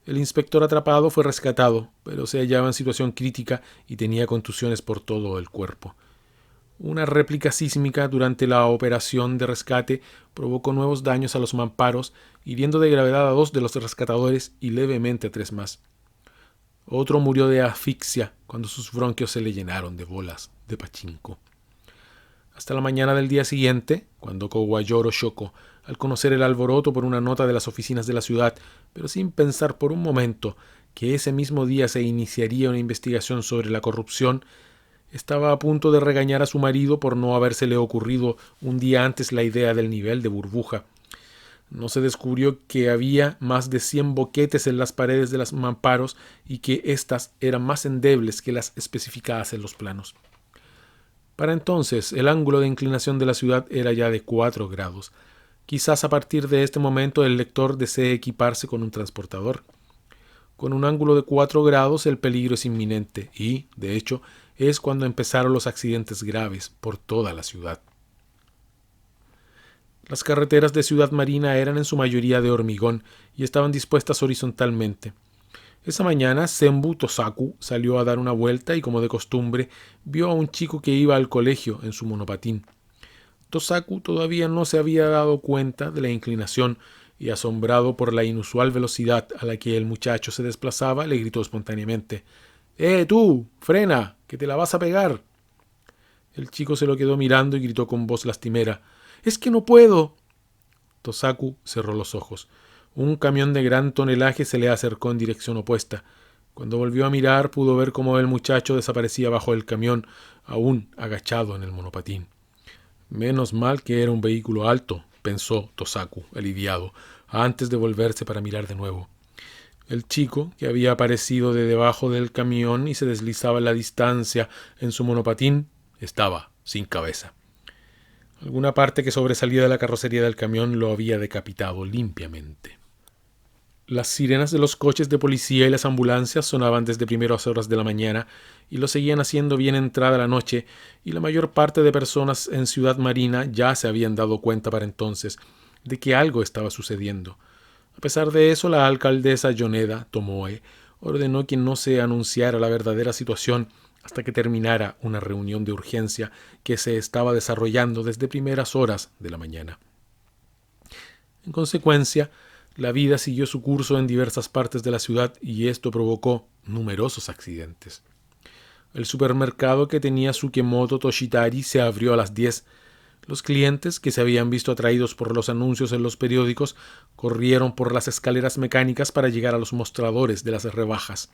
El inspector atrapado fue rescatado, pero se hallaba en situación crítica y tenía contusiones por todo el cuerpo. Una réplica sísmica durante la operación de rescate provocó nuevos daños a los mamparos, hiriendo de gravedad a 2 de los rescatadores y levemente a 3 más. Otro murió de asfixia cuando sus bronquios se le llenaron de bolas de pachinko. Hasta la mañana del día siguiente, cuando Kowayoro Shoko, al conocer el alboroto por una nota de las oficinas de la ciudad, pero sin pensar por un momento que ese mismo día se iniciaría una investigación sobre la corrupción, estaba a punto de regañar a su marido por no habérsele ocurrido un día antes la idea del nivel de burbuja. No se descubrió que había más de 100 boquetes en las paredes de los mamparos y que éstas eran más endebles que las especificadas en los planos. Para entonces, el ángulo de inclinación de la ciudad era ya de 4 grados. Quizás a partir de este momento el lector desee equiparse con un transportador. Con un ángulo de 4 grados el peligro es inminente y, de hecho, es cuando empezaron los accidentes graves por toda la ciudad. Las carreteras de Ciudad Marina eran en su mayoría de hormigón y estaban dispuestas horizontalmente. Esa mañana Senbu Tosaku salió a dar una vuelta y, como de costumbre, vio a un chico que iba al colegio en su monopatín. Tosaku todavía no se había dado cuenta de la inclinación y, asombrado por la inusual velocidad a la que el muchacho se desplazaba, le gritó espontáneamente: tú! ¡Frena! ¡Que te la vas a pegar! El chico se lo quedó mirando y gritó con voz lastimera: ¡Es que no puedo! Tosaku cerró los ojos. Un camión de gran tonelaje se le acercó en dirección opuesta. Cuando volvió a mirar, pudo ver cómo el muchacho desaparecía bajo el camión, aún agachado en el monopatín. Menos mal que era un vehículo alto, pensó Tosaku, aliviado, antes de volverse para mirar de nuevo. El chico, que había aparecido de debajo del camión y se deslizaba en la distancia en su monopatín, estaba sin cabeza. Alguna parte que sobresalía de la carrocería del camión lo había decapitado limpiamente. Las sirenas de los coches de policía y las ambulancias sonaban desde primeras horas de la mañana y lo seguían haciendo bien entrada la noche, y la mayor parte de personas en Ciudad Marina ya se habían dado cuenta para entonces de que algo estaba sucediendo. A pesar de eso, la alcaldesa Yoneda Tomoe ordenó que no se anunciara la verdadera situación hasta que terminara una reunión de urgencia que se estaba desarrollando desde primeras horas de la mañana. En consecuencia, la vida siguió su curso en diversas partes de la ciudad y esto provocó numerosos accidentes. El supermercado que tenía Tsukemoto Toshitari se abrió a las 10. Los clientes, que se habían visto atraídos por los anuncios en los periódicos, corrieron por las escaleras mecánicas para llegar a los mostradores de las rebajas.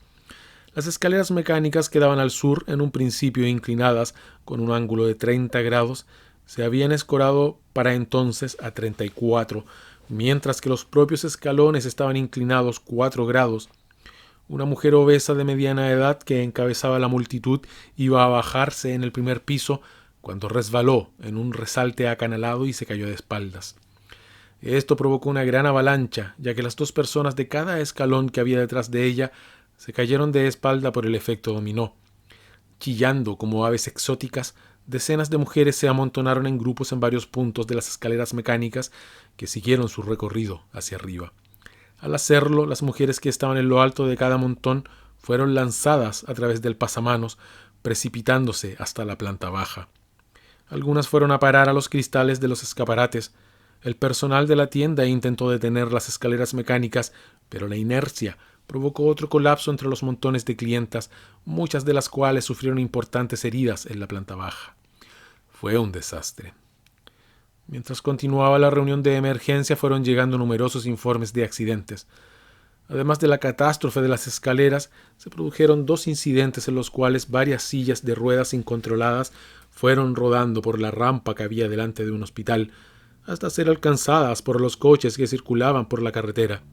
Las escaleras mecánicas quedaban al sur, en un principio inclinadas con un ángulo de 30 grados, se habían escorado para entonces a 34, mientras que los propios escalones estaban inclinados 4 grados. Una mujer obesa de mediana edad que encabezaba la multitud iba a bajarse en el primer piso cuando resbaló en un resalte acanalado y se cayó de espaldas. Esto provocó una gran avalancha, ya que las 2 personas de cada escalón que había detrás de ella se cayeron de espalda por el efecto dominó. Chillando como aves exóticas, decenas de mujeres se amontonaron en grupos en varios puntos de las escaleras mecánicas que siguieron su recorrido hacia arriba. Al hacerlo, las mujeres que estaban en lo alto de cada montón fueron lanzadas a través del pasamanos, precipitándose hasta la planta baja. Algunas fueron a parar a los cristales de los escaparates. El personal de la tienda intentó detener las escaleras mecánicas, pero la inercia provocó otro colapso entre los montones de clientas, muchas de las cuales sufrieron importantes heridas en la planta baja. Fue un desastre. Mientras continuaba la reunión de emergencia, fueron llegando numerosos informes de accidentes. Además de la catástrofe de las escaleras, se produjeron 2 incidentes en los cuales varias sillas de ruedas incontroladas fueron rodando por la rampa que había delante de un hospital, hasta ser alcanzadas por los coches que circulaban por la carretera.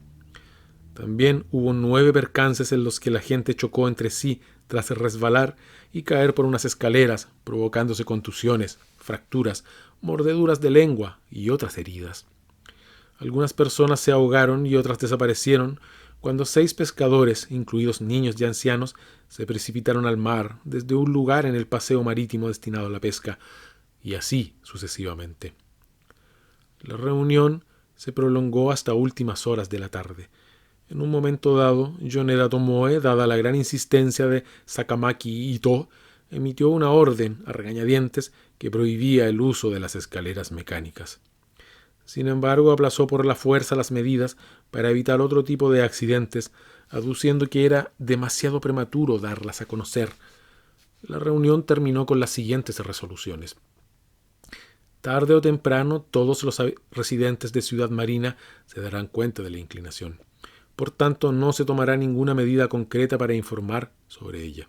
También hubo 9 percances en los que la gente chocó entre sí tras resbalar y caer por unas escaleras, provocándose contusiones, fracturas, mordeduras de lengua y otras heridas. Algunas personas se ahogaron y otras desaparecieron cuando 6 pescadores, incluidos niños y ancianos, se precipitaron al mar desde un lugar en el paseo marítimo destinado a la pesca, y así sucesivamente. La reunión se prolongó hasta últimas horas de la tarde. En un momento dado, Yoneda Tomoe, dada la gran insistencia de Sakamaki Ito, emitió una orden a regañadientes que prohibía el uso de las escaleras mecánicas. Sin embargo, aplazó por la fuerza las medidas para evitar otro tipo de accidentes, aduciendo que era demasiado prematuro darlas a conocer. La reunión terminó con las siguientes resoluciones. Tarde o temprano, todos los residentes de Ciudad Marina se darán cuenta de la inclinación. Por tanto, no se tomará ninguna medida concreta para informar sobre ella.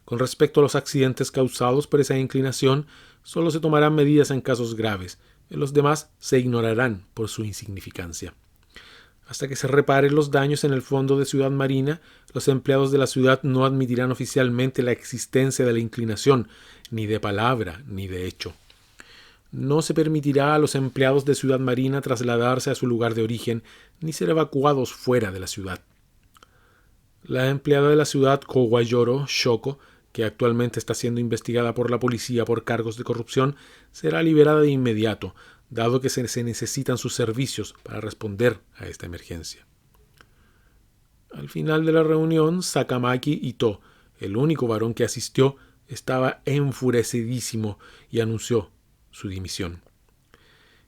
Con respecto a los accidentes causados por esa inclinación, solo se tomarán medidas en casos graves. En los demás se ignorarán por su insignificancia. Hasta que se reparen los daños en el fondo de Ciudad Marina, los empleados de la ciudad no admitirán oficialmente la existencia de la inclinación, ni de palabra ni de hecho. No se permitirá a los empleados de Ciudad Marina trasladarse a su lugar de origen, ni ser evacuados fuera de la ciudad. La empleada de la ciudad, Kowayoro Shoko, que actualmente está siendo investigada por la policía por cargos de corrupción, será liberada de inmediato, dado que se necesitan sus servicios para responder a esta emergencia. Al final de la reunión, Sakamaki Ito, el único varón que asistió, estaba enfurecidísimo y anunció su dimisión.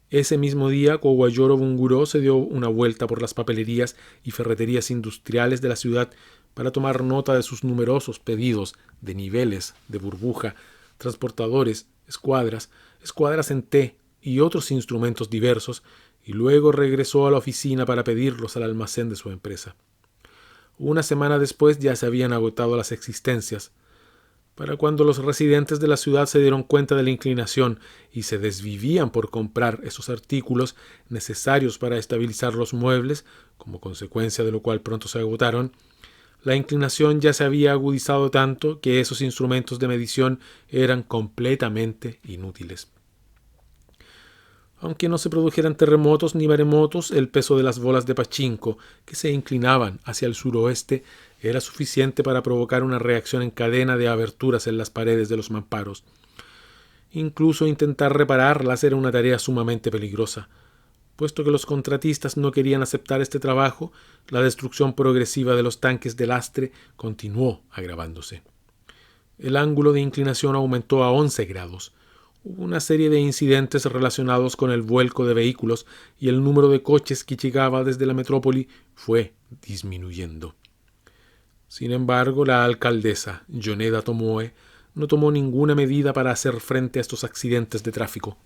Ese mismo día, Kowayoro Bunguro se dio una vuelta por las papelerías y ferreterías industriales de la ciudad para tomar nota de sus numerosos pedidos de niveles de burbuja, transportadores, escuadras en T y otros instrumentos diversos, y luego regresó a la oficina para pedirlos al almacén de su empresa. Una semana después ya se habían agotado las existencias. Para cuando los residentes de la ciudad se dieron cuenta de la inclinación y se desvivían por comprar esos artículos necesarios para estabilizar los muebles, como consecuencia de lo cual pronto se agotaron, la inclinación ya se había agudizado tanto que esos instrumentos de medición eran completamente inútiles. Aunque no se produjeran terremotos ni maremotos, el peso de las bolas de pachinko que se inclinaban hacia el suroeste era suficiente para provocar una reacción en cadena de aberturas en las paredes de los mamparos. Incluso intentar repararlas era una tarea sumamente peligrosa. Puesto que los contratistas no querían aceptar este trabajo, la destrucción progresiva de los tanques de lastre continuó agravándose. El ángulo de inclinación aumentó a 11 grados. Hubo una serie de incidentes relacionados con el vuelco de vehículos y el número de coches que llegaba desde la metrópoli fue disminuyendo. Sin embargo, la alcaldesa, Yoneda Tomoe, no tomó ninguna medida para hacer frente a estos accidentes de tráfico.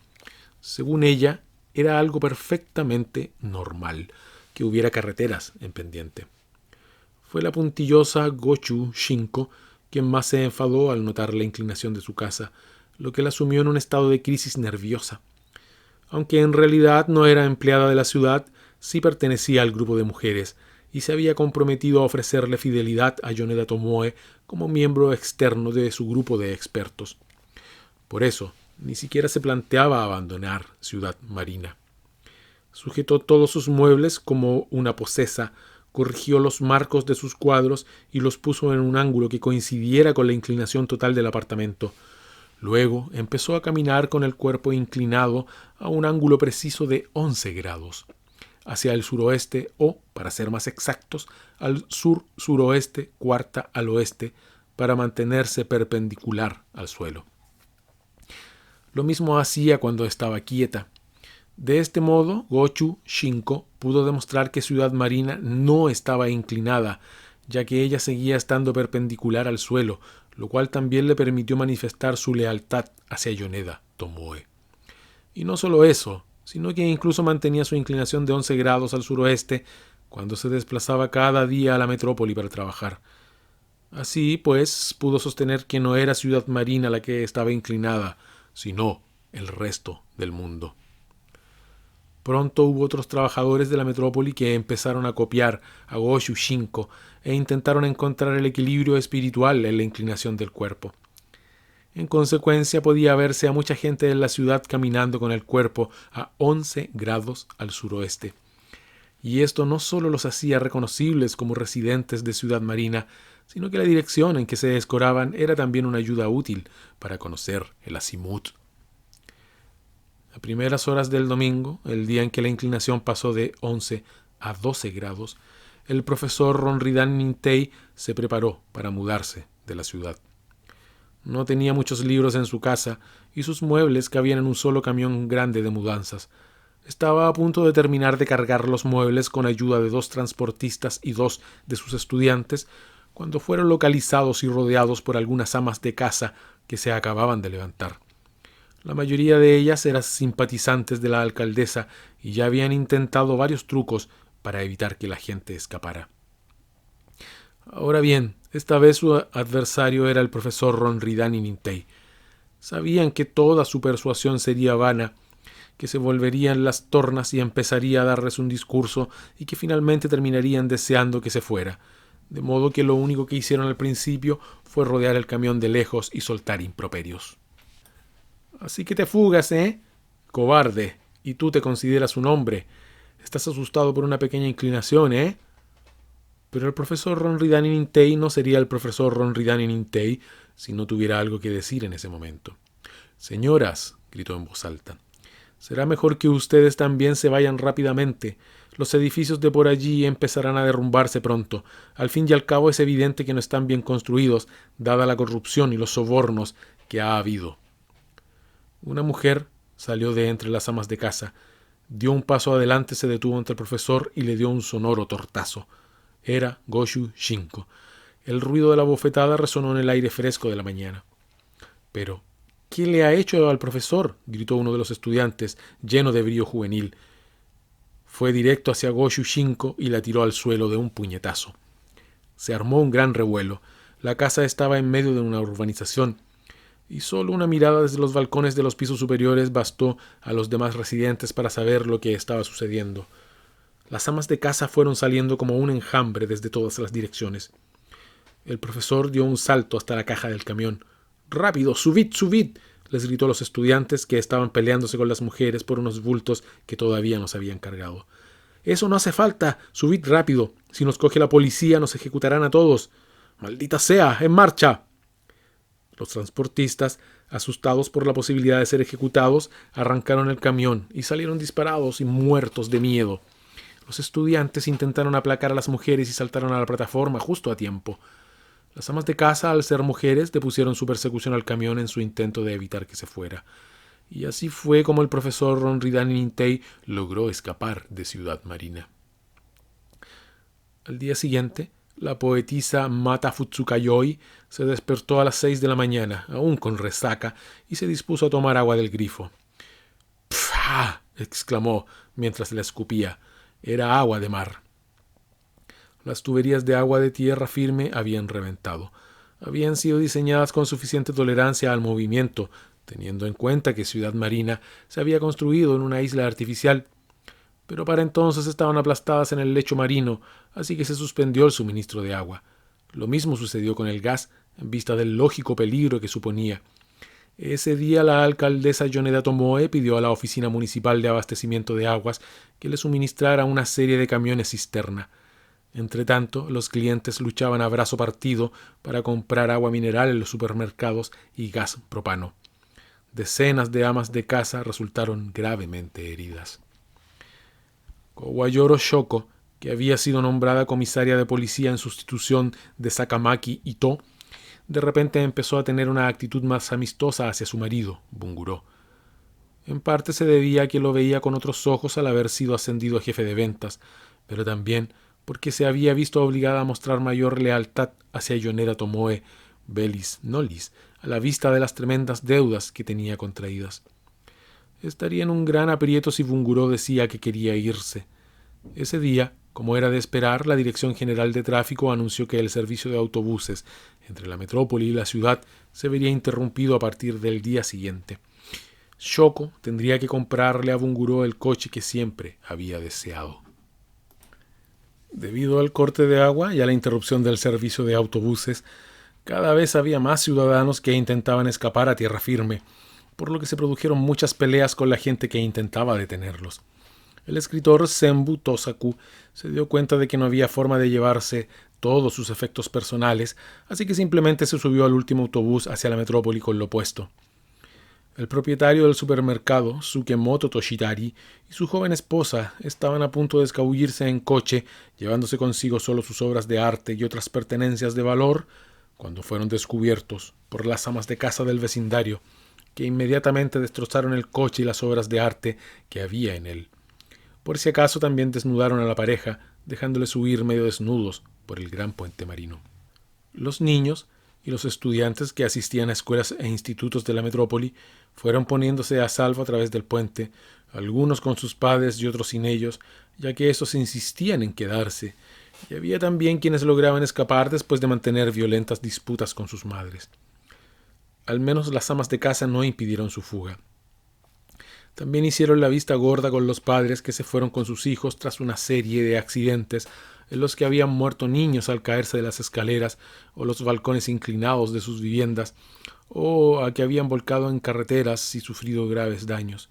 Según ella, era algo perfectamente normal que hubiera carreteras en pendiente. Fue la puntillosa Gochu Shinko quien más se enfadó al notar la inclinación de su casa, lo que la sumió en un estado de crisis nerviosa. Aunque en realidad no era empleada de la ciudad, sí pertenecía al grupo de mujeres y se había comprometido a ofrecerle fidelidad a Yoneda Tomoe como miembro externo de su grupo de expertos. Por eso, ni siquiera se planteaba abandonar Ciudad Marina. Sujetó todos sus muebles como una posesa, corrigió los marcos de sus cuadros y los puso en un ángulo que coincidiera con la inclinación total del apartamento. Luego empezó a caminar con el cuerpo inclinado a un ángulo preciso de 11 grados, hacia el suroeste o, para ser más exactos, al sur-suroeste, cuarta al oeste, para mantenerse perpendicular al suelo. Lo mismo hacía cuando estaba quieta. De este modo, Gochu Shinko pudo demostrar que Ciudad Marina no estaba inclinada, ya que ella seguía estando perpendicular al suelo, lo cual también le permitió manifestar su lealtad hacia Yoneda Tomoe. Y no solo eso, sino que incluso mantenía su inclinación de 11 grados al suroeste cuando se desplazaba cada día a la metrópoli para trabajar. Así, pues, pudo sostener que no era Ciudad Marina la que estaba inclinada, sino el resto del mundo. Pronto hubo otros trabajadores de la metrópoli que empezaron a copiar a Gochu Shinko e intentaron encontrar el equilibrio espiritual en la inclinación del cuerpo. En consecuencia, podía verse a mucha gente en la ciudad caminando con el cuerpo a 11 grados al suroeste. Y esto no solo los hacía reconocibles como residentes de Ciudad Marina, sino que la dirección en que se escoraban era también una ayuda útil para conocer el azimut. A primeras horas del domingo, el día en que la inclinación pasó de 11 a 12 grados, el profesor Ronridan Nintei se preparó para mudarse de la ciudad. No tenía muchos libros en su casa y sus muebles cabían en un solo camión grande de mudanzas. Estaba a punto de terminar de cargar los muebles con ayuda de 2 transportistas y 2 de sus estudiantes cuando fueron localizados y rodeados por algunas amas de casa que se acababan de levantar. La mayoría de ellas eran simpatizantes de la alcaldesa y ya habían intentado varios trucos para evitar que la gente escapara. Ahora bien, esta vez su adversario era el profesor Ronridan Nintei. Sabían que toda su persuasión sería vana, que se volverían las tornas y empezaría a darles un discurso y que finalmente terminarían deseando que se fuera, de modo que lo único que hicieron al principio fue rodear el camión de lejos y soltar improperios. «Así que te fugas, ¿eh? Cobarde. Y tú te consideras un hombre. Estás asustado por una pequeña inclinación, ¿eh?» Pero el profesor Ronridan Nintei no sería el profesor Ronridan Nintei si no tuviera algo que decir en ese momento. «Señoras», gritó en voz alta, «será mejor que ustedes también se vayan rápidamente. Los edificios de por allí empezarán a derrumbarse pronto. Al fin y al cabo es evidente que no están bien construidos, dada la corrupción y los sobornos que ha habido». Una mujer salió de entre las amas de casa, dio un paso adelante, se detuvo ante el profesor y le dio un sonoro tortazo. Era Goshu Shinko. El ruido de la bofetada resonó en el aire fresco de la mañana. «Pero, ¿qué le ha hecho al profesor?», gritó uno de los estudiantes, lleno de brío juvenil. Fue directo hacia Goshu Shinko y la tiró al suelo de un puñetazo. Se armó un gran revuelo. La casa estaba en medio de una urbanización, y solo una mirada desde los balcones de los pisos superiores bastó a los demás residentes para saber lo que estaba sucediendo. Las amas de casa fueron saliendo como un enjambre desde todas las direcciones. El profesor dio un salto hasta la caja del camión. «¡Rápido! ¡Subid, subid!», les gritó a los estudiantes que estaban peleándose con las mujeres por unos bultos que todavía nos habían cargado. «Eso no hace falta. Subid rápido. Si nos coge la policía nos ejecutarán a todos. ¡Maldita sea! ¡En marcha!». Los transportistas, asustados por la posibilidad de ser ejecutados, arrancaron el camión y salieron disparados y muertos de miedo. Los estudiantes intentaron aplacar a las mujeres y saltaron a la plataforma justo a tiempo. Las amas de casa, al ser mujeres, depusieron su persecución al camión en su intento de evitar que se fuera. Y así fue como el profesor Ronridan Nintei logró escapar de Ciudad Marina. Al día siguiente, la poetisa Mata Futsukayoi se despertó a las 6 de la mañana, aún con resaca, y se dispuso a tomar agua del grifo. «¡Pfah!», exclamó mientras la escupía. Era agua de mar. Las tuberías de agua de tierra firme habían reventado. Habían sido diseñadas con suficiente tolerancia al movimiento, teniendo en cuenta que Ciudad Marina se había construido en una isla artificial, pero para entonces estaban aplastadas en el lecho marino, así que se suspendió el suministro de agua. Lo mismo sucedió con el gas, en vista del lógico peligro que suponía. Ese día la alcaldesa Yoneda Tomoe pidió a la Oficina Municipal de Abastecimiento de Aguas que le suministrara una serie de camiones cisterna. Entretanto, los clientes luchaban a brazo partido para comprar agua mineral en los supermercados y gas propano. Decenas de amas de casa resultaron gravemente heridas. Kowayoro Shoko, que había sido nombrada comisaria de policía en sustitución de Sakamaki Ito, de repente empezó a tener una actitud más amistosa hacia su marido, Bunguró. En parte se debía a que lo veía con otros ojos al haber sido ascendido a jefe de ventas, pero también porque se había visto obligada a mostrar mayor lealtad hacia Yoneda Tomoe, Belis Nolis, a la vista de las tremendas deudas que tenía contraídas. Estaría en un gran aprieto si Bunguró decía que quería irse. Ese día, como era de esperar, la Dirección General de Tráfico anunció que el servicio de autobuses entre la metrópoli y la ciudad se vería interrumpido a partir del día siguiente. Shoko tendría que comprarle a Bunguró el coche que siempre había deseado. Debido al corte de agua y a la interrupción del servicio de autobuses, cada vez había más ciudadanos que intentaban escapar a tierra firme, por lo que se produjeron muchas peleas con la gente que intentaba detenerlos. El escritor Senbu Tosaku se dio cuenta de que no había forma de llevarse todos sus efectos personales, así que simplemente se subió al último autobús hacia la metrópoli con lo opuesto. El propietario del supermercado, Tsukemoto Toshitari, y su joven esposa estaban a punto de escabullirse en coche, llevándose consigo solo sus obras de arte y otras pertenencias de valor, cuando fueron descubiertos por las amas de casa del vecindario, que inmediatamente destrozaron el coche y las obras de arte que había en él. Por si acaso también desnudaron a la pareja, dejándoles huir medio desnudos por el gran puente marino. Los niños y los estudiantes que asistían a escuelas e institutos de la metrópoli fueron poniéndose a salvo a través del puente, algunos con sus padres y otros sin ellos, ya que estos insistían en quedarse, y había también quienes lograban escapar después de mantener violentas disputas con sus madres. Al menos las amas de casa no impidieron su fuga. También hicieron la vista gorda con los padres que se fueron con sus hijos tras una serie de accidentes en los que habían muerto niños al caerse de las escaleras o los balcones inclinados de sus viviendas, o a que habían volcado en carreteras y sufrido graves daños.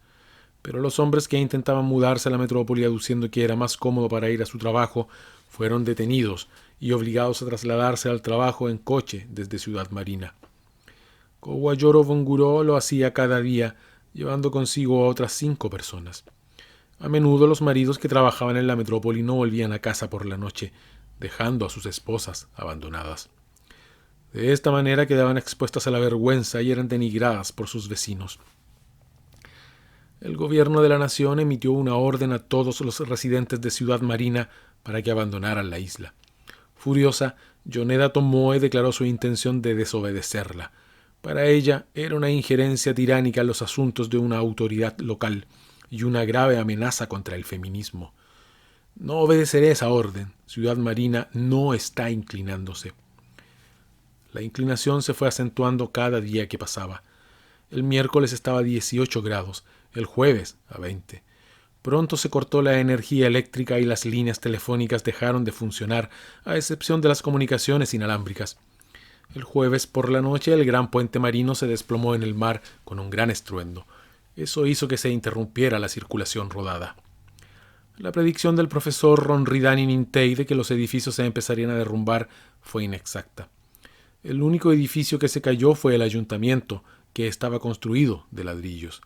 Pero los hombres que intentaban mudarse a la metrópoli aduciendo que era más cómodo para ir a su trabajo fueron detenidos y obligados a trasladarse al trabajo en coche desde Ciudad Marina. Kowayoro Bonguro lo hacía cada día, llevando consigo a otras 5 personas. A menudo los maridos que trabajaban en la metrópoli no volvían a casa por la noche, dejando a sus esposas abandonadas. De esta manera quedaban expuestas a la vergüenza y eran denigradas por sus vecinos. El gobierno de la nación emitió una orden a todos los residentes de Ciudad Marina para que abandonaran la isla. Furiosa, Yoneda Tomoe declaró su intención de desobedecerla. Para ella era una injerencia tiránica en los asuntos de una autoridad local y una grave amenaza contra el feminismo. No obedeceré esa orden. Ciudad Marina no está inclinándose. La inclinación se fue acentuando cada día que pasaba. El miércoles estaba a 18 grados, el jueves a 20. Pronto se cortó la energía eléctrica y las líneas telefónicas dejaron de funcionar, a excepción de las comunicaciones inalámbricas. El jueves por la noche el gran puente marino se desplomó en el mar con un gran estruendo. Eso hizo que se interrumpiera la circulación rodada. La predicción del profesor Ronridani Nintei de que los edificios se empezarían a derrumbar fue inexacta. El único edificio que se cayó fue el ayuntamiento, que estaba construido de ladrillos.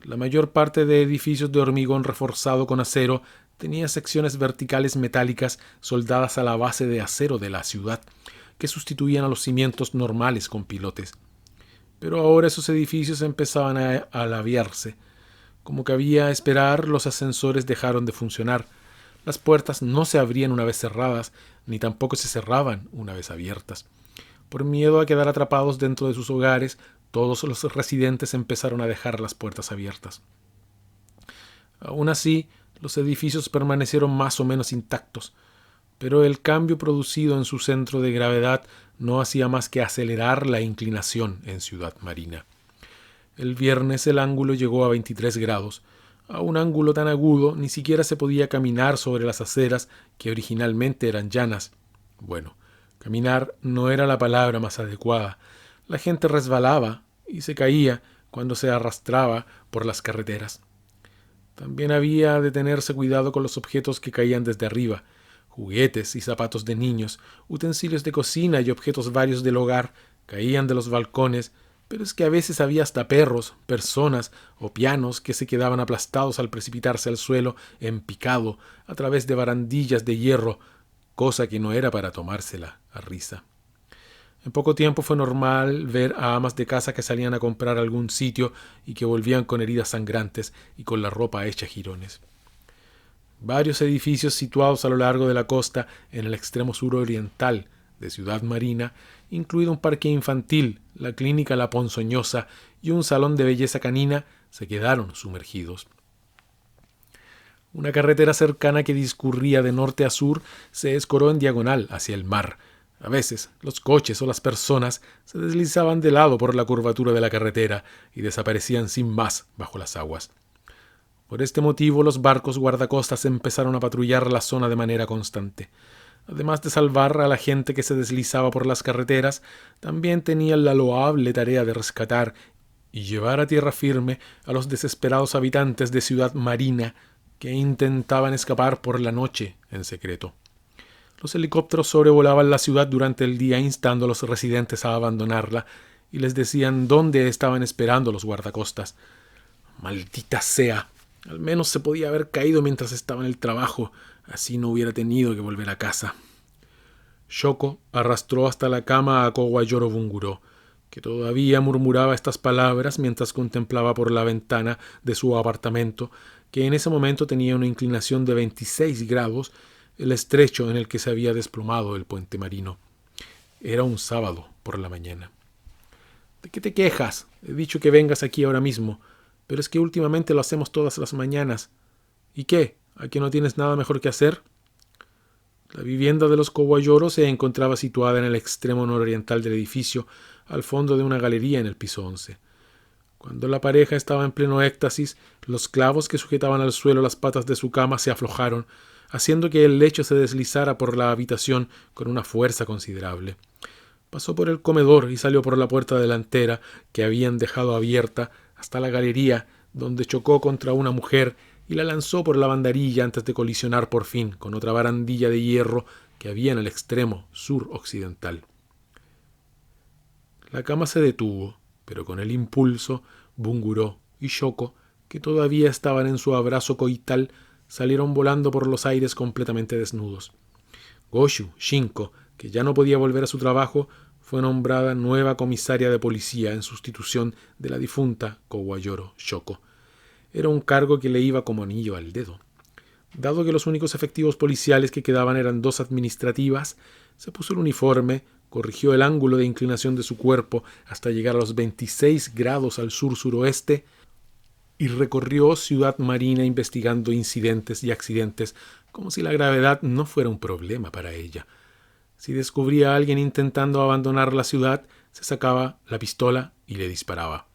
La mayor parte de edificios de hormigón reforzado con acero tenía secciones verticales metálicas soldadas a la base de acero de la ciudad, que sustituían a los cimientos normales con pilotes. Pero ahora esos edificios empezaban a alaviarse. Como cabía esperar, los ascensores dejaron de funcionar. Las puertas no se abrían una vez cerradas, ni tampoco se cerraban una vez abiertas. Por miedo a quedar atrapados dentro de sus hogares, todos los residentes empezaron a dejar las puertas abiertas. Aún así, los edificios permanecieron más o menos intactos, pero el cambio producido en su centro de gravedad no hacía más que acelerar la inclinación en Ciudad Marina. El viernes el ángulo llegó a 23 grados. A un ángulo tan agudo ni siquiera se podía caminar sobre las aceras que originalmente eran llanas. Bueno, caminar no era la palabra más adecuada. La gente resbalaba y se caía cuando se arrastraba por las carreteras. También había de tenerse cuidado con los objetos que caían desde arriba. Juguetes y zapatos de niños, utensilios de cocina y objetos varios del hogar caían de los balcones, pero es que a veces había hasta perros, personas o pianos que se quedaban aplastados al precipitarse al suelo en picado a través de barandillas de hierro, cosa que no era para tomársela a risa. En poco tiempo fue normal ver a amas de casa que salían a comprar a algún sitio y que volvían con heridas sangrantes y con la ropa hecha jirones. Varios edificios situados a lo largo de la costa en el extremo suroriental de Ciudad Marina, incluido un parque infantil, la clínica La Ponzoñosa y un salón de belleza canina, se quedaron sumergidos. Una carretera cercana que discurría de norte a sur se escoró en diagonal hacia el mar. A veces, los coches o las personas se deslizaban de lado por la curvatura de la carretera y desaparecían sin más bajo las aguas. Por este motivo, los barcos guardacostas empezaron a patrullar la zona de manera constante. Además de salvar a la gente que se deslizaba por las carreteras, también tenían la loable tarea de rescatar y llevar a tierra firme a los desesperados habitantes de Ciudad Marina que intentaban escapar por la noche en secreto. Los helicópteros sobrevolaban la ciudad durante el día instando a los residentes a abandonarla, y les decían dónde estaban esperando los guardacostas. Maldita sea. Al menos se podía haber caído mientras estaba en el trabajo, así no hubiera tenido que volver a casa. Shoko arrastró hasta la cama a Kowayoro Bunguró, que todavía murmuraba estas palabras mientras contemplaba por la ventana de su apartamento, que en ese momento tenía una inclinación de 26 grados, el estrecho en el que se había desplomado el puente marino. Era un sábado por la mañana. ¿De qué te quejas? He dicho que vengas aquí ahora mismo, pero es que últimamente lo hacemos todas las mañanas. ¿Y qué? ¿Aquí no tienes nada mejor que hacer? La vivienda de los Kowayoro se encontraba situada en el extremo nororiental del edificio, al fondo de una galería en el piso 11. Cuando la pareja estaba en pleno éxtasis, los clavos que sujetaban al suelo las patas de su cama se aflojaron, haciendo que el lecho se deslizara por la habitación con una fuerza considerable. Pasó por el comedor y salió por la puerta delantera, que habían dejado abierta, hasta la galería, donde chocó contra una mujer y la lanzó por la bandarilla antes de colisionar por fin con otra barandilla de hierro que había en el extremo sur-occidental. La cama se detuvo, pero con el impulso, Bunguró y Shoko, que todavía estaban en su abrazo coital, salieron volando por los aires completamente desnudos. Goshu Shinko, que ya no podía volver a su trabajo, fue nombrada nueva comisaria de policía en sustitución de la difunta Kowayoro Shoko. Era un cargo que le iba como anillo al dedo. Dado que los únicos efectivos policiales que quedaban eran 2 administrativas, se puso el uniforme, corrigió el ángulo de inclinación de su cuerpo hasta llegar a los 26 grados al sur-suroeste y recorrió Ciudad Marina investigando incidentes y accidentes como si la gravedad no fuera un problema para ella. Si descubría a alguien intentando abandonar la ciudad, se sacaba la pistola y le disparaba.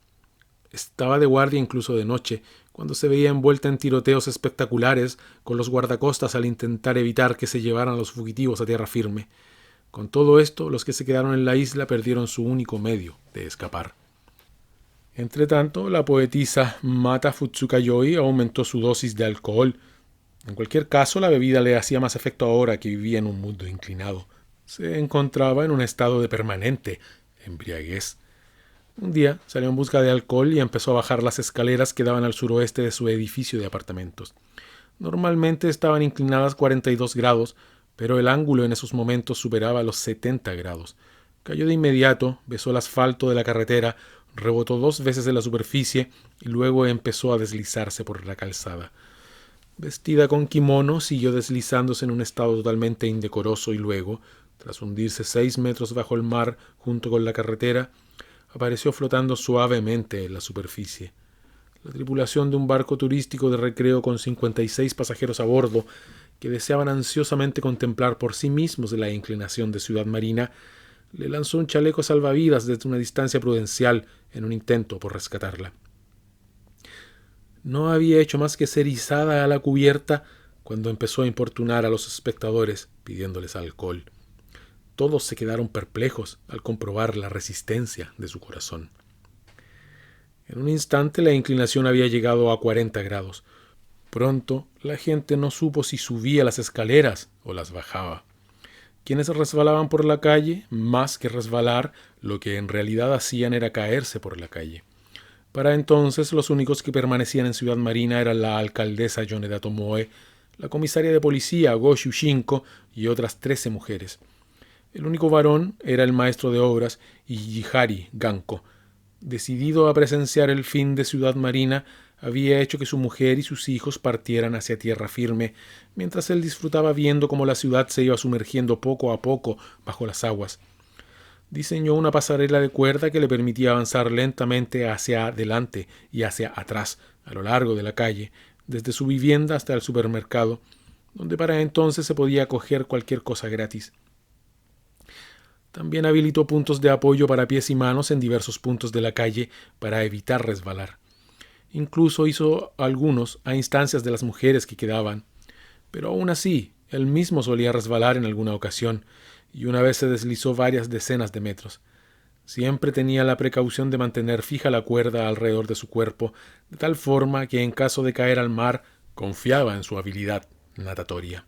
Estaba de guardia incluso de noche, cuando se veía envuelta en tiroteos espectaculares con los guardacostas al intentar evitar que se llevaran a los fugitivos a tierra firme. Con todo esto, los que se quedaron en la isla perdieron su único medio de escapar. Entretanto, la poetisa Mata Futsukayoi aumentó su dosis de alcohol. En cualquier caso, la bebida le hacía más efecto ahora que vivía en un mundo inclinado. Se encontraba en un estado de permanente embriaguez. Un día salió en busca de alcohol y empezó a bajar las escaleras que daban al suroeste de su edificio de apartamentos. Normalmente estaban inclinadas 42 grados, pero el ángulo en esos momentos superaba los 70 grados. Cayó de inmediato, besó el asfalto de la carretera, rebotó 2 veces en la superficie y luego empezó a deslizarse por la calzada. Vestida con kimono, siguió deslizándose en un estado totalmente indecoroso y luego, tras hundirse 6 metros bajo el mar junto con la carretera, apareció flotando suavemente en la superficie. La tripulación de un barco turístico de recreo con 56 pasajeros a bordo, que deseaban ansiosamente contemplar por sí mismos la inclinación de Ciudad Marina, le lanzó un chaleco salvavidas desde una distancia prudencial en un intento por rescatarla. No había hecho más que ser izada a la cubierta cuando empezó a importunar a los espectadores pidiéndoles alcohol. Todos se quedaron perplejos al comprobar la resistencia de su corazón. En un instante la inclinación había llegado a 40 grados. Pronto la gente no supo si subía las escaleras o las bajaba. Quienes resbalaban por la calle, más que resbalar, lo que en realidad hacían era caerse por la calle. Para entonces los únicos que permanecían en Ciudad Marina eran la alcaldesa Yoneda Tomoe, la comisaria de policía Goshu Shinko y otras 13 mujeres. El único varón era el maestro de obras Yihari Ganko. Decidido a presenciar el fin de Ciudad Marina, había hecho que su mujer y sus hijos partieran hacia tierra firme, mientras él disfrutaba viendo cómo la ciudad se iba sumergiendo poco a poco bajo las aguas. Diseñó una pasarela de cuerda que le permitía avanzar lentamente hacia adelante y hacia atrás, a lo largo de la calle, desde su vivienda hasta el supermercado, donde para entonces se podía coger cualquier cosa gratis. También habilitó puntos de apoyo para pies y manos en diversos puntos de la calle para evitar resbalar. Incluso hizo algunos a instancias de las mujeres que quedaban. Pero aún así, él mismo solía resbalar en alguna ocasión, y una vez se deslizó varias decenas de metros. Siempre tenía la precaución de mantener fija la cuerda alrededor de su cuerpo, de tal forma que en caso de caer al mar, confiaba en su habilidad natatoria.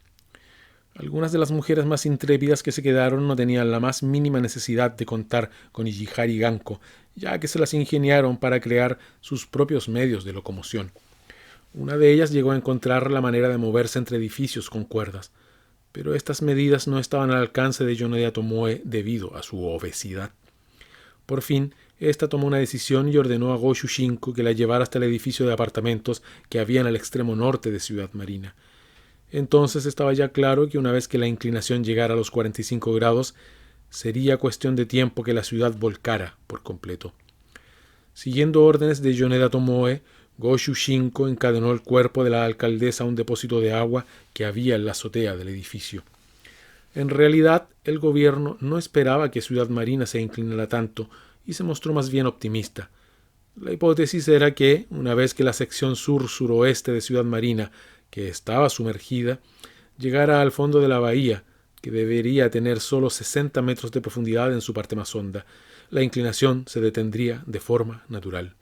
Algunas de las mujeres más intrépidas que se quedaron no tenían la más mínima necesidad de contar con Ijihari Ganko, ya que se las ingeniaron para crear sus propios medios de locomoción. Una de ellas llegó a encontrar la manera de moverse entre edificios con cuerdas, pero estas medidas no estaban al alcance de Yoneda Tomoe debido a su obesidad. Por fin, ésta tomó una decisión y ordenó a Go Shushinko que la llevara hasta el edificio de apartamentos que había en el extremo norte de Ciudad Marina. Entonces estaba ya claro que una vez que la inclinación llegara a los 45 grados, sería cuestión de tiempo que la ciudad volcara por completo. Siguiendo órdenes de Yoneda Tomoe, Go Shushinko encadenó el cuerpo de la alcaldesa a un depósito de agua que había en la azotea del edificio. En realidad, el gobierno no esperaba que Ciudad Marina se inclinara tanto y se mostró más bien optimista. La hipótesis era que, una vez que la sección sur-suroeste de Ciudad Marina, que estaba sumergida, llegara al fondo de la bahía, que debería tener solo 60 metros de profundidad en su parte más honda, la inclinación se detendría de forma natural.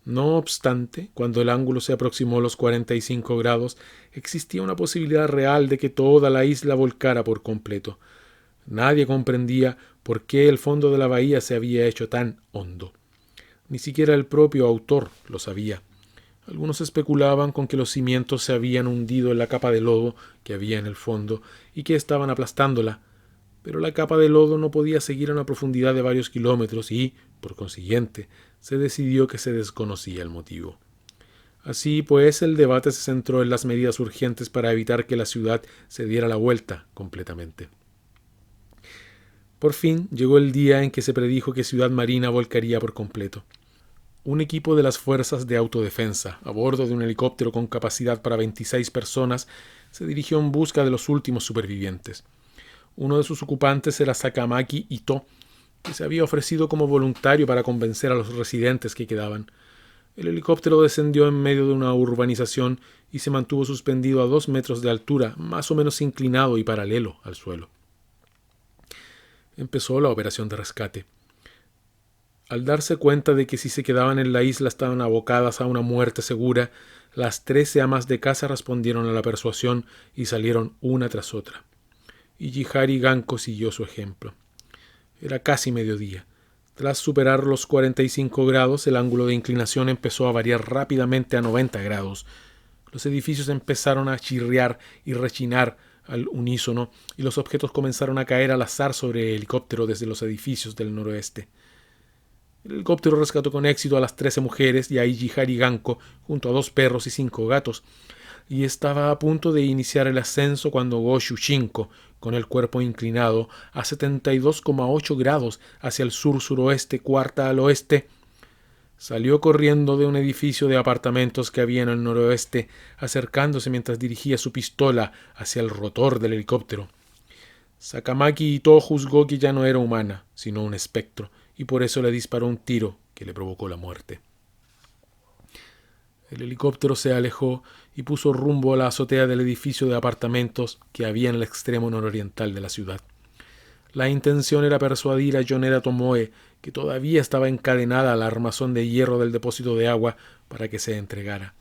No obstante, cuando el ángulo se aproximó a los 45 grados, existía una posibilidad real de que toda la isla volcara por completo. Nadie comprendía por qué el fondo de la bahía se había hecho tan hondo. Ni siquiera el propio autor lo sabía. Algunos especulaban con que los cimientos se habían hundido en la capa de lodo que había en el fondo y que estaban aplastándola, pero la capa de lodo no podía seguir a una profundidad de varios kilómetros y, por consiguiente, se decidió que se desconocía el motivo. Así pues, el debate se centró en las medidas urgentes para evitar que la ciudad se diera la vuelta completamente. Por fin llegó el día en que se predijo que Ciudad Marina volcaría por completo. Un equipo de las fuerzas de autodefensa, a bordo de un helicóptero con capacidad para 26 personas, se dirigió en busca de los últimos supervivientes. Uno de sus ocupantes era Sakamaki Ito, que se había ofrecido como voluntario para convencer a los residentes que quedaban. El helicóptero descendió en medio de una urbanización y se mantuvo suspendido a 2 metros de altura, más o menos inclinado y paralelo al suelo. Empezó la operación de rescate. Al darse cuenta de que si se quedaban en la isla estaban abocadas a una muerte segura, las 13 amas de casa respondieron a la persuasión y salieron una tras otra. Ijihari Ganko siguió su ejemplo. Era casi mediodía. Tras superar los 45 grados, el ángulo de inclinación empezó a variar rápidamente a 90 grados. Los edificios empezaron a chirriar y rechinar al unísono y los objetos comenzaron a caer al azar sobre el helicóptero desde los edificios del noroeste. El helicóptero rescató con éxito a las 13 mujeres y a Ijihari Ganko junto a 2 perros y 5 gatos, y estaba a punto de iniciar el ascenso cuando Go Shushinko, con el cuerpo inclinado a 72,8 grados hacia el sur-suroeste, cuarta al oeste, salió corriendo de un edificio de apartamentos que había en el noroeste, acercándose mientras dirigía su pistola hacia el rotor del helicóptero. Sakamaki Ito juzgó que ya no era humana, sino un espectro, y por eso le disparó un tiro que le provocó la muerte. El helicóptero se alejó y puso rumbo a la azotea del edificio de apartamentos que había en el extremo nororiental de la ciudad. La intención era persuadir a Yoneda Tomoe, que todavía estaba encadenada al armazón de hierro del depósito de agua, para que se entregara.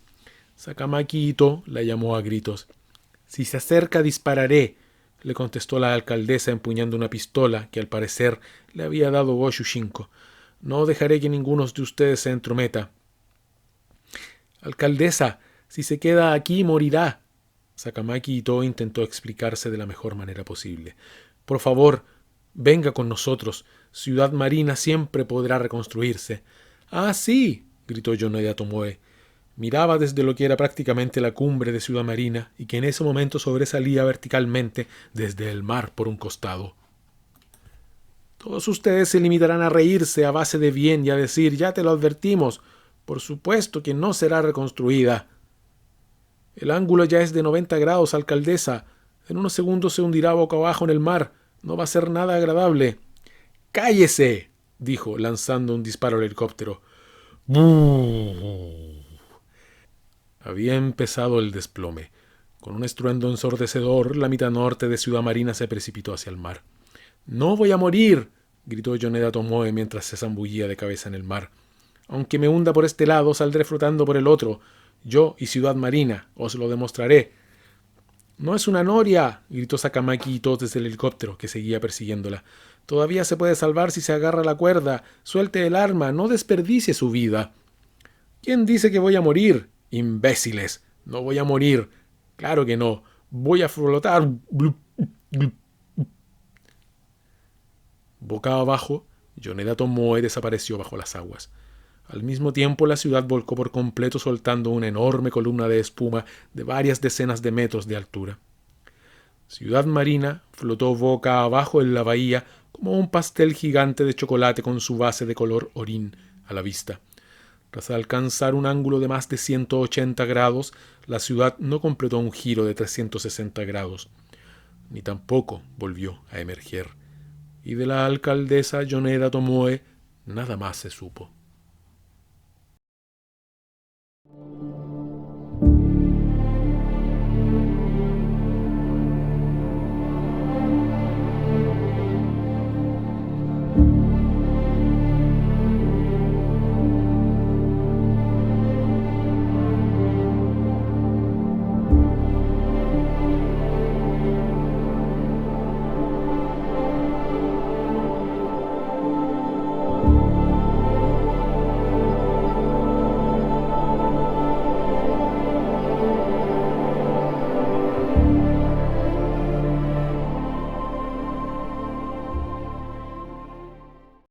Sakamaki Ito la llamó a gritos. «Si se acerca dispararé», le contestó la alcaldesa empuñando una pistola que al parecer le había dado Go Shushinko. «No dejaré que ninguno de ustedes se entrometa». «Alcaldesa, si se queda aquí morirá». Sakamaki Ito intentó explicarse de la mejor manera posible. «Por favor, venga con nosotros. Ciudad Marina siempre podrá reconstruirse». «Ah, sí», gritó Yoneda Tomoe. Miraba desde lo que era prácticamente la cumbre de Ciudad Marina y que en ese momento sobresalía verticalmente desde el mar por un costado. «Todos ustedes se limitarán a reírse a base de bien y a decir, ya te lo advertimos, por supuesto que no será reconstruida. El ángulo ya es de 90 grados, alcaldesa. En unos segundos se hundirá boca abajo en el mar. No va a ser nada agradable». «¡Cállese!», dijo, lanzando un disparo al helicóptero. ¡Buu! Había empezado el desplome. Con un estruendo ensordecedor, la mitad norte de Ciudad Marina se precipitó hacia el mar. «¡No voy a morir!», gritó Yoneda Tomoe mientras se zambullía de cabeza en el mar. «Aunque me hunda por este lado, saldré flotando por el otro. Yo y Ciudad Marina, os lo demostraré». «No es una noria», gritó Sakamaki Ito desde el helicóptero, que seguía persiguiéndola. «Todavía se puede salvar si se agarra la cuerda. Suelte el arma, no desperdicie su vida». «¿Quién dice que voy a morir?» «Imbéciles, no voy a morir. Claro que no. Voy a flotar». Boca abajo, Yoneda Tomoe desapareció bajo las aguas. Al mismo tiempo, la ciudad volcó por completo, soltando una enorme columna de espuma de varias decenas de metros de altura. Ciudad Marina flotó boca abajo en la bahía como un pastel gigante de chocolate con su base de color orín a la vista. Tras alcanzar un ángulo de más de 180 grados, la ciudad no completó un giro de 360 grados, ni tampoco volvió a emerger. Y de la alcaldesa Yoneda Tomoe nada más se supo.